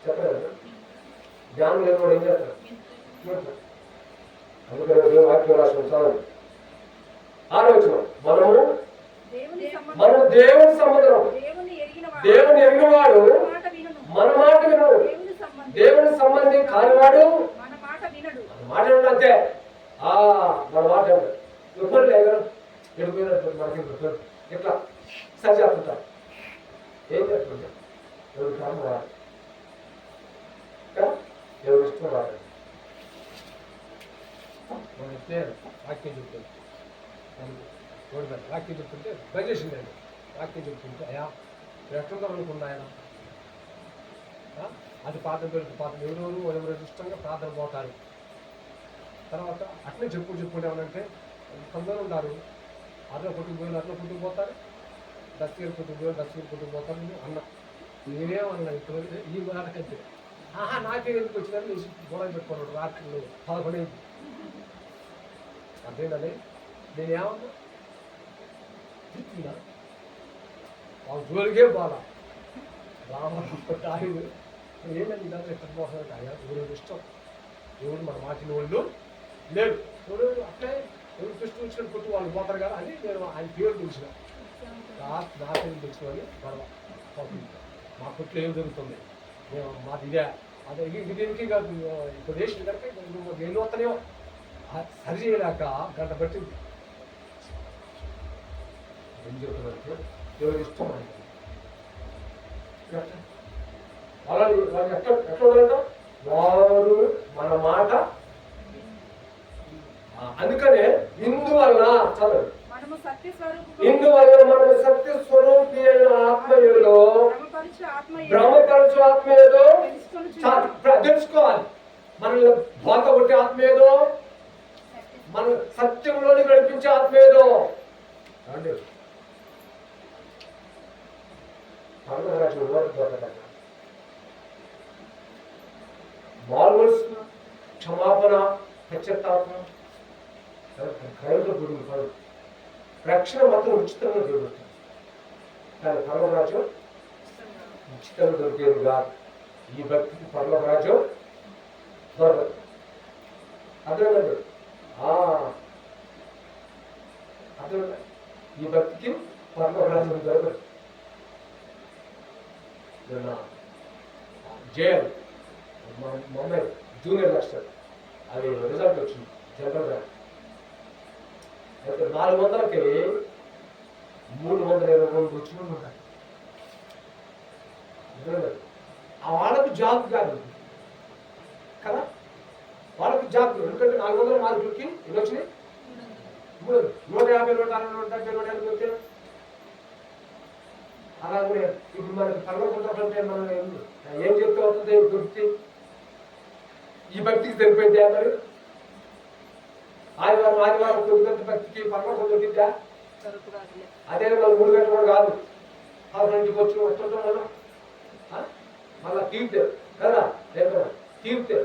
చెప్పలేదు. జ్ఞానం లేని కూడా ఏం చేస్తారు? అందుకని వాక్యం రాసిన చదవండి. 6వ వచనం. మనం దేవుని సముద్రం, దేవుని ఎరిగినవాడు మన మాట వినడు, దేవుని సంబంధి కానివాడు మన మాట వినడు. అంతే. మన మాట ఎప్పుడు ఎడిపోయినట్టు మనకి ఇట్లా సరి చేస్తుంటారు. ఏం చేస్తుంటా ఎవరి కాలం వాడు, ఎవరి ఇష్టం వాడు. వాక్యం చెప్తాను, వాక్యం చెప్తుంటే దయచేసిందండి. వాక్యం చెప్తుంటే అయ్యా ఎట్లా అనుకున్నా ఆయన అది పాత పేరు పాత ఎవరెవరు ఇష్టంగా ప్రార్థన పోతారు. తర్వాత అట్లే చెప్పుకుంటే ఏమనంటే కొందరు ఉన్నారు, అట్లా పుట్టుకుపోయిన అట్లా పుట్టుకుపోతారు, దస్తగిరి పుట్టుకుపోతారు అన్న. నేనేమన్నా ఇప్పుడు ఈ మాటకైతే నాకే ఎందుకు వచ్చిందని గొడవ పెట్టుకున్నాడు. రాత్రులు 11 అదేనండి నేనేమన్నా తిట్టినా వాళ్ళ జోలికే బాగా రావాలి ఏంటంటే ఇలా ఎక్కడిపోతున్నాడు అయ్యా ఎవరు ఇష్టం ఎవరు మన మాటిన వాళ్ళు లేరు ఎవరు అట్లే ఎవరు కృష్ణ వచ్చిన కొట్టు వాళ్ళు పోతారు కదా అని నేను ఆయన పేరు తెలిసిన నా పేరు తెలిసిన అని గొడవ మా కొట్లో ఏం జరుగుతుంది మేము మాది ఇదే అదే దీనికి ఇప్పుడు వేసిన కనుక నువ్వు ఎన్ని వస్తానేమో సరి చేయలేక గంట పట్టింది ఏం చెబుతున్నారంటే ఎవరు ఇష్టం వాళ్ళని ఎట్లా ఎట్లా వారు మన మాట అందుకనే ఇందువలన చదవండి ఇందువల్ల మనము సత్య స్వరూపి అయిన ఆత్మయులో భ్రమపరచు ఆత్మ ఏదో తెలుసుకోవాలి మనల్ని బాధ కొట్టే ఆత్మ ఏదో మన సత్యంలోని నడిపించే ఆత్మ ఏదో మాల్వర్స్ క్షమాపణ పశ్చాత్తాపం కరుణ కాదు రక్షణ మాత్రం ఉచితంగా దొరుకుతుంది కానీ పరమరాజ్యం ఉచితంగా దొరికేది కాదు ఈ భక్తికి పరమరాజ్యం దొరకదు అర్థమైందండి అర్థమైంది ఈ భక్తికి పరమరాజ్యం దొరకదు జైలు మొన్న జూనియర్ లెక్చరర్ అది రిజల్ట్ వచ్చింది జనరల్గా అయితే 400కి 322 వచ్చిన ఉంటాయి వాళ్ళకు జాబ్ కాదు కదా వాళ్ళకి జాబ్ ఎందుకంటే 400 మార్కులకి ఎన్ని వచ్చినాయి 150 160 170 180 వచ్చాయి అలాగే ఇప్పుడు మనకి పర్వకుంటే మనం ఏం చెప్తే అవుతుంది దొరికి ఈ భక్తికి సరిపోయిందా మరి ఆదివారం 9 గంటల భక్తికి పర్వకం దొరికిద్దా అదే మళ్ళీ 3 గంటలు కూడా కాదు 6 వచ్చి వస్తుంటాం మనం మళ్ళీ తీరితే కదా లేదా తీరితే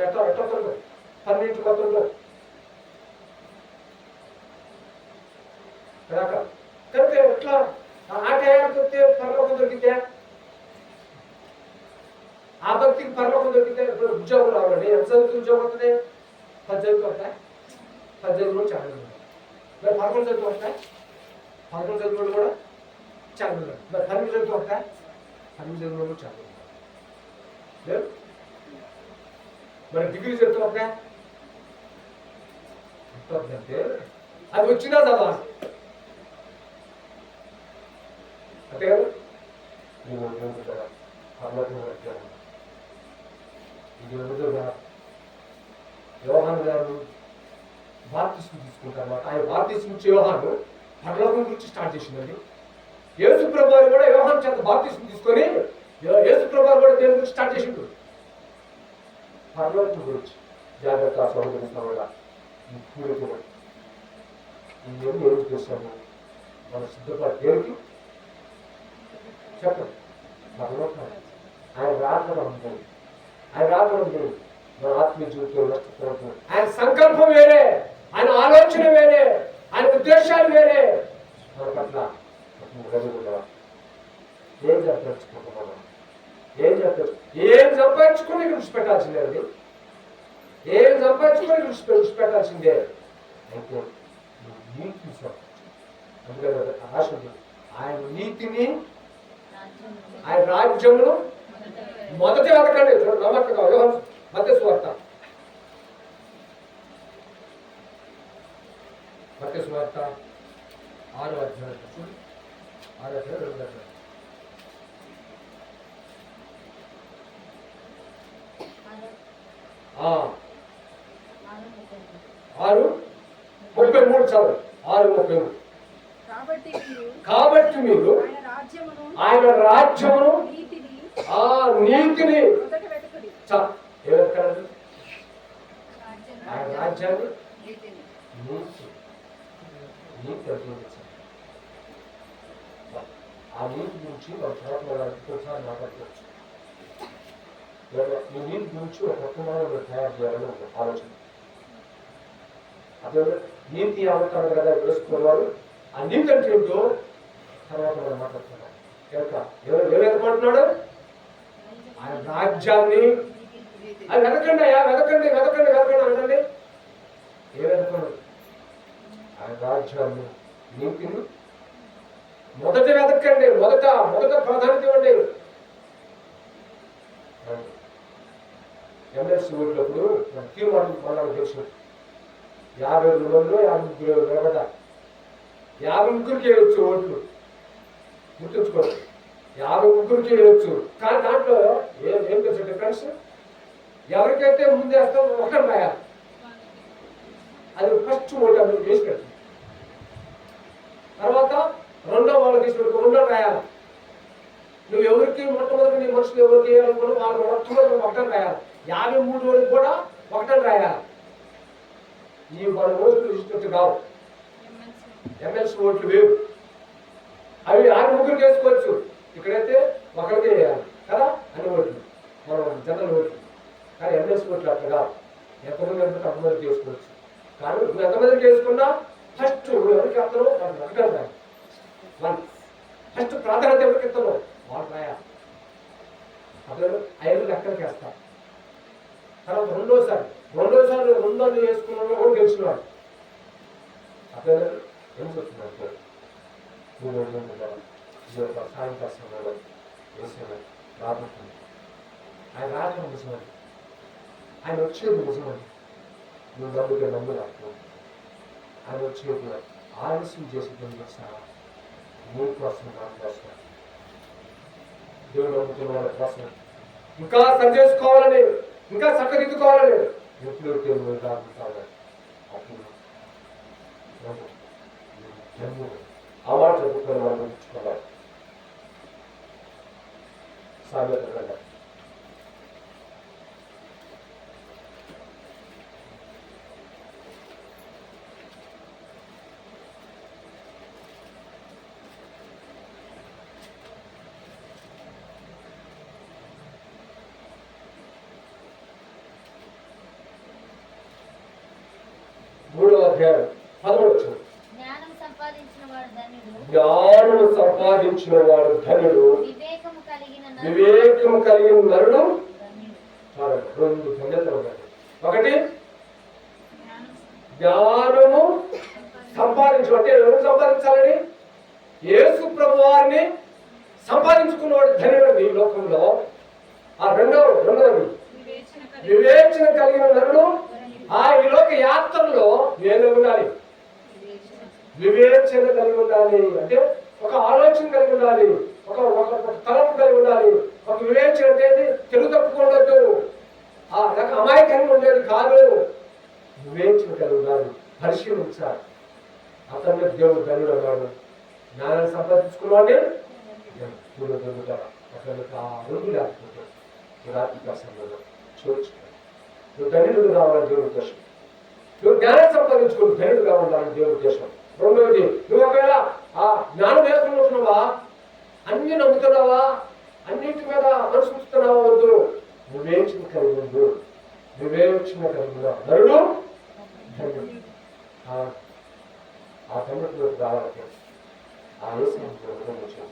ఎట్లా ఎట్లా 12 వస్తుంటాం కనుక ఎట్లా ఆ టయానికి వస్తే పర్లోకం దొరికితే ఆ భక్తికి పర్లోకం దొరికితే ఇప్పుడు ఉద్యోగం రావాలండి ఎంత చదువుతుంది ఉద్యోగం వస్తుంది 10 చదువుతూ వస్తాయి 10 చదువులు చాలా మరి 11 చదువుతూ వస్తాయి 11 చదువులు కూడా చాలా మరి 12 చదువుతూ వస్తాయి 12 చదువులు చాలా లేదు మరి డిగ్రీ చదువుతూ వస్తాయి అంటే అది వచ్చినా చదవాలి అంతే కదా యోహాను గారు బాప్తిస్మం తీసుకుంటారు ఆయన బాప్తిస్మం ఇచ్చే యోహాను పరలోకం గురించి స్టార్ట్ చేసిందండి యేసు ప్రభువు కూడా యోహాను చేత బాప్తిస్మం తీసుకొని యేసు ప్రభువు కూడా దేని గురించి స్టార్ట్ చేసిండు పరలోకం గురించి జాగ్రత్త సహకరిస్తాం ఏం చేస్తాము మన సిద్ధపడి దేనికి చెప్పండి పరలోకం ఆయన రాకడం ఉంటుంది ఆయన రాకడం లేదు మన ఆత్మీయ జీవితంలో ఆయన సంకల్పం వేరే ఆయన ఆలోచన వేరే ఆయన ఉద్దేశాలు వేరే మన పట్ల ఏం చెప్పాల్సుకుంటున్నాం ఏం సంపాదించుకుని విడిచిపెట్టాల్సిందే ఏం సంపాదించుకొని విడిచిపెట్టాల్సిందే అయితే నీతి అందుకని ఆశ ఆయన నీతిని ఆయన రాజ్యమును మొదటి వెతకండి నమ్మకంగా మత్తయి సువార్త మత్తయి సువార్త 6వ అధ్యాయం 6వ అధ్యాయం 2వ అధ్యాయం 6:33 చదువు 6:33 కాబట్టి మీరు ఆయన రాజ్యమును ఆ నీతిని ఆయన రాజ్యాన్ని నీతి ఆ నీతి గురించి ఒకసారి మాట్లాడుకోవచ్చు ఈ నీతి గురించి ఒక వర్తమానం తయారు చేయాలని ఒక ఆలోచన ఆ అదే నీతి అవుతాడు కదా వేసుకునేవారు. ఆ నీతి అంటే ఏంటో తర్వాత మనం మాట్లాడుతున్నాం. ఏమంటున్నాడు? ఆయన రాజ్యాన్ని అది వెతకండి అయ్యా, వెతకండి వెతకండి వెతకండి అంటండి. ఏ వెతకండి? ఆయన రాజ్యాన్ని నీతిని మొదట వెతకండి. మొదట ప్రాధాన్యత ఇవ్వండి. ఎమ్మెల్సీ ఓట్లప్పుడు తీర్మానం మనకు తెలుసు, 52 మందిలో 53 నిలబడ్డా. 53కి వేయవచ్చు ఓట్లు, గుర్తుంచుకోండి. 53కి వేయవచ్చు. కానీ దాంట్లో ఏం తెలుసు డిఫరెన్స్? ఎవరికైతే ముందు వేస్తాం ఒకటి రాయాలి. అది ఫస్ట్ ఓటు అందరూ వేసి పెట్టి, తర్వాత రెండో వాళ్ళు తీసుకెళ్ళి రెండో రాయాలి. నువ్వు ఎవరికి మొట్టమొదటి నీ మనుషులు ఎవరికి వేయాలనుకున్నా వాళ్ళు మొట్టమొదటి ఒకటని రాయాలి. 53 వరకు కూడా ఒకటని రాయాలి. ఈ మన ఓట్లు ఇష్టం కావు, ఎమ్మెల్సీ ఓట్లు వేరు. అవి 6 వేసుకోవచ్చు. ఇక్కడైతే ఒకరికి వేయాలి కదా అన్ని ఓట్లు, మనం జనరల్ ఓట్లు. కానీ ఎమ్మెల్సీ ఓట్లు అట్లా కాదు, ఎంతమంది ఎంత అంతమందికి వేసుకోవచ్చు. కానీ నువ్వు ఎంతమందికి వేసుకున్నా ఫస్ట్ ఎవరికి అత్తలో వాళ్ళు ఒకటని రాయాలి. ఫస్ట్ ప్రాధాన్యత ఎవరికి ఇస్తామో వాళ్ళు రాయాలి. అప్పుడు 5 లెక్కలకి వేస్తారు. తర్వాత రెండోసారి రెండో వేసుకున్న కూడా గెలిచినవాడు. అప్పుడు ఏం చెప్తున్నాడు? సాయంకాలం వేసిన రాబోతుంది. ఆయన రావడం నిజమని, ఆయన వచ్చేది నిజమని నువ్వు నమ్ముతే నమ్మురాకు. ఆయన వచ్చేది ఆలస్యం చేసి తెలుస్తావా? నీ కోసం, నా కోసం, దేవుడు నమ్ముతున్న వాళ్ళ కోసం ఇంకా సరి చేసుకోవాలని, ఇంకా చక్కదిద్దుకోవాలని ఎప్పుడైతే నువ్వు కావాలి అప్పుడు ఆ మాట చెప్పుకొని మనం ఉంచుకోవాలి. సాధ్యత 3వ అధ్యాయం 11వ జ్ఞానం సంపాదించిన వాడు ధన్యుడు, వివేకము కలిగిన నరుడు. 2 ధన్యతలు ఉన్నాయి. ఒకటి జ్ఞానము సంపాదించు, అంటే ఎవరు సంపాదించాలని? యేసు ప్రభు వారిని సంపాదించుకున్నవాడు ధన్యుడు ఈ లోకంలో. ఆ రెండవది వివేచన కలిగిన నరుడు. ఈ లోక యాత్రలో నేను ఉండాలి, వివేచన కలిగి ఉండాలి. అంటే ఒక ఆలోచన కలిగి ఉండాలి, ఒక తలంపు కలిగి ఉండాలి. ఒక వివేచన అంటే తెలుగు తప్పుకోవద్దు, అమాయకంగా ఉండేది కాదు. వివేచన కలిగి ఉండాలి, పరిశీలించాలి. అతన్ని దేవుడు ధన్యుడు అన్నాడు. జ్ఞానాన్ని సంపాదించుకున్నాడే దొరుకుతాడు. అతను ఆ రోజు లేకపోతే చూడచ్చు. నువ్వు ధన్యుడు కావాలని దేవుడి ఉద్దేశం. నువ్వు జ్ఞానం సంపాదించుకుని ధన్యుడుగా ఉండాలని దేవుడి ఉద్దేశం. రెండవది, నువ్వు ఒకవేళ ఆ జ్ఞానం వేసుకుంటున్నావా, అన్ని నమ్ముతున్నావా, అన్నింటి మీద మనసు ఉంచుతున్నావా? వద్దు, వివేచన కలిగి ఉండు. వివేచన కలిగిన నరుడు ధన్యుడు. ఆ ధన్యుడిలోకి రావాలంటే ఆ యేసుప్రభువు కోసం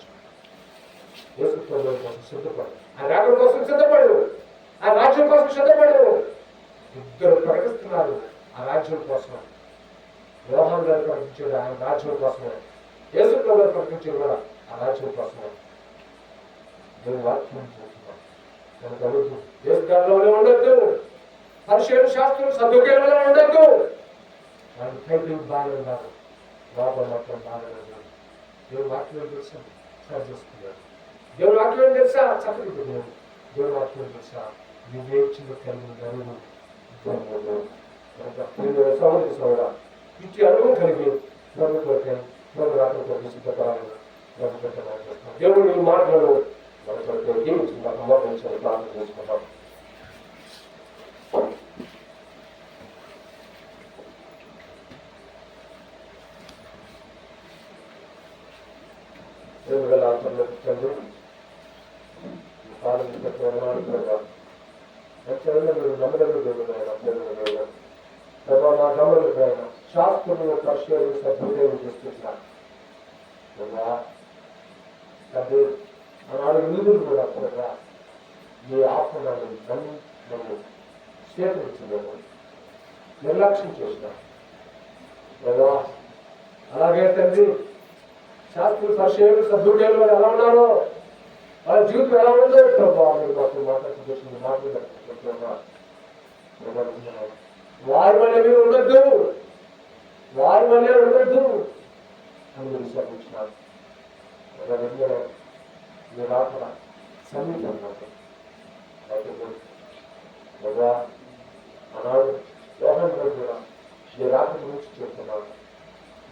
సిద్ధపడు, ఆ రాజ్యం కోసం సిద్ధపడు, ఆ రాజ్యం కోసం సిద్ధపడు. ఇద్దరు ప్రకటిస్తున్నారు ఆ రాజ్యం కోసం. యోహాను గారు ప్రకటించారు ఆయన రాజ్యం కోసమే, యేసుప్రభువు గారు ప్రకటించారు కూడా ఆ రాజ్యం కోసమే. దేవుని వాక్యం చూస్తున్నాం. మనకు అడుగుతూ దేశగారిలోనే ఉండొద్దు, పరిశీలన శాస్త్రం సద్దుకేలలో ఉండొద్దు. వాళ్ళు పైకి బాగా ఉన్నారు, లోపల మాత్రం బాగా ఉన్నారు. దేవుని వాక్యం తెలుసా సరి చేసుకున్నారు. దేవుని వాక్యం తెలుసా చక్కదిద్దుకున్నాడు. దేవుని వాక్యం తెలుసా వివేచన కలిగి నరుడు. సహోదరి సహోదరా, ఇట్టి అనుభవం కలిగి నన్ను కొరకే నన్ను రాత్రి కొరకు సిద్ధపడాలని దేవుడు ఈ మాటలను మన కొరకే జీవించిన అమోపించాలని ప్రార్థన చేసుకుంటాం. దేవుడు తండ్రి నమ్మదగ్గర దేవుడు ప్రభావ నా గమనిక శాస్త్రంలో పరిశీలన సద్వినియోగం చేస్తున్నారు. తండ్రి ఆనాడు యూదులు కూడా కూడా మీ ఆత్మను నమ్మి నన్ను స్వీకరించలేము, నిర్లక్ష్యం చేసినారు కదా. అలాగే తండ్రి శాస్త్రులు పరిశీలన సద్వినియోగం వారు ఎలా ఉన్నారో, వాళ్ళ జీవితం ఎలా ఉందో ప్రభావ మీరు మాకు మాట్లాడుతున్న మాట్లాడుతున్నారు. వారి వల్లే మీరు ఉండొద్దు, వారి వల్లే ఉండొద్దు అని మీరు శ్రమించినారు. మీరు ఆత్మ సమీపన్నారు. ఆనాడు యోహాను కూడా మీ రాక గురించి చెప్తున్నారు,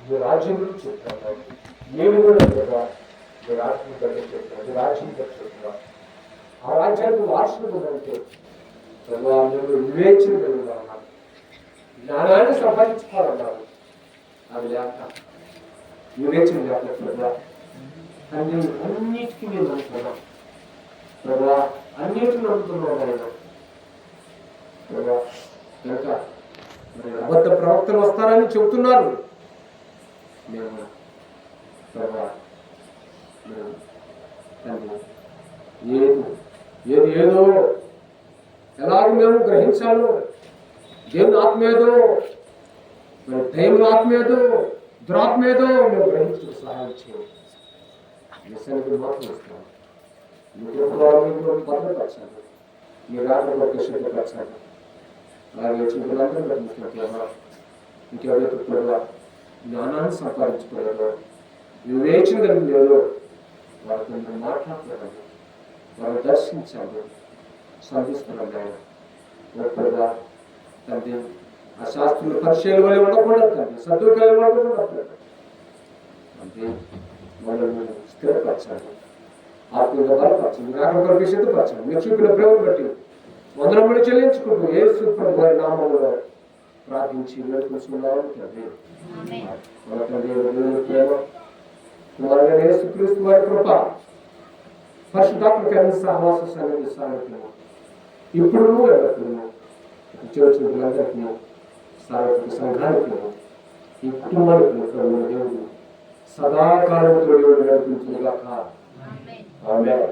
మీ రాజ్యం గురించి చెప్తున్నారు. నేను కూడా కదా మీ రాజ్యం దగ్గర చెప్తున్నారు, మీ రాజ్యం దగ్గర చెప్తున్నారు. ఆ రాజ్యానికి వారసులు అంటే మేము వివేచన కలిగిన ఉన్నారు, జ్ఞానాన్ని సంపాదించుకోవాలన్నారు. అది లేక వివేచన లేకపోతే అన్ని అన్నిటికీ మేము అనుకున్నాం ప్రభా, అన్నిటిని అనుకున్నాం ఆయన. కనుక అబద్ధ ప్రవక్తలు వస్తారని చెబుతున్నారు. మేము ప్రభా ఏది ఏదో ఎలాగ మేము గ్రహించాలో, దేవుని ఆత్మేదో దైవ ఆత్మేదో దురాత్మేదో మేము గ్రహించు సహాయం చేయాలి. నిజానికి మాత్రం ఇస్తాం. భద్రపరచాలి, మీ రాత్రి సిద్ధపరచాలి. అలాగే చిన్నపిల్లలందరూ గ్రహించినట్లుగా ఇంకెవరైతే కూడా జ్ఞానాన్ని సంపాదించుకోలేదో, వివేచన కలిగిలేదో వారితో మేము మాట్లాడుతున్నాము, వారిని దర్శించాలి, సంధిస్తున్నాం. ఆయన తండ్రి ఆ శాస్త్రులు పరిచయాలు వల్ల ఉండకూడదు, తండ్రి సద్దుకాలు ఉండకూడదు. అంటే వాళ్ళని స్థిరపరచాలి, ఆత్మీయంగా బలపరచాలి, రాకపోతే సిద్ధపరచాలి. మీరు చూపిన ప్రేమ బట్టి వందనములు చెల్లించుకుంటూ యేసు ప్రభు వారి నామములో ప్రార్థించి వేడుకుంటున్నాము తండ్రి. మన తండ్రి ప్రేమ, కుమారుడైన యేసుక్రీస్తు వారి కృప, పరిశుద్ధాత్మక సహవాస సన్నిధి సారథ్యము ఇప్పుడు ఎల్లప్పుడూ చేర్చులందరికీ సారథ్య సంఘానికి ఈ కుటుంబానికి దేవుడు సదాకాలం తోడి నడిపించుగాక. ఆమేన్.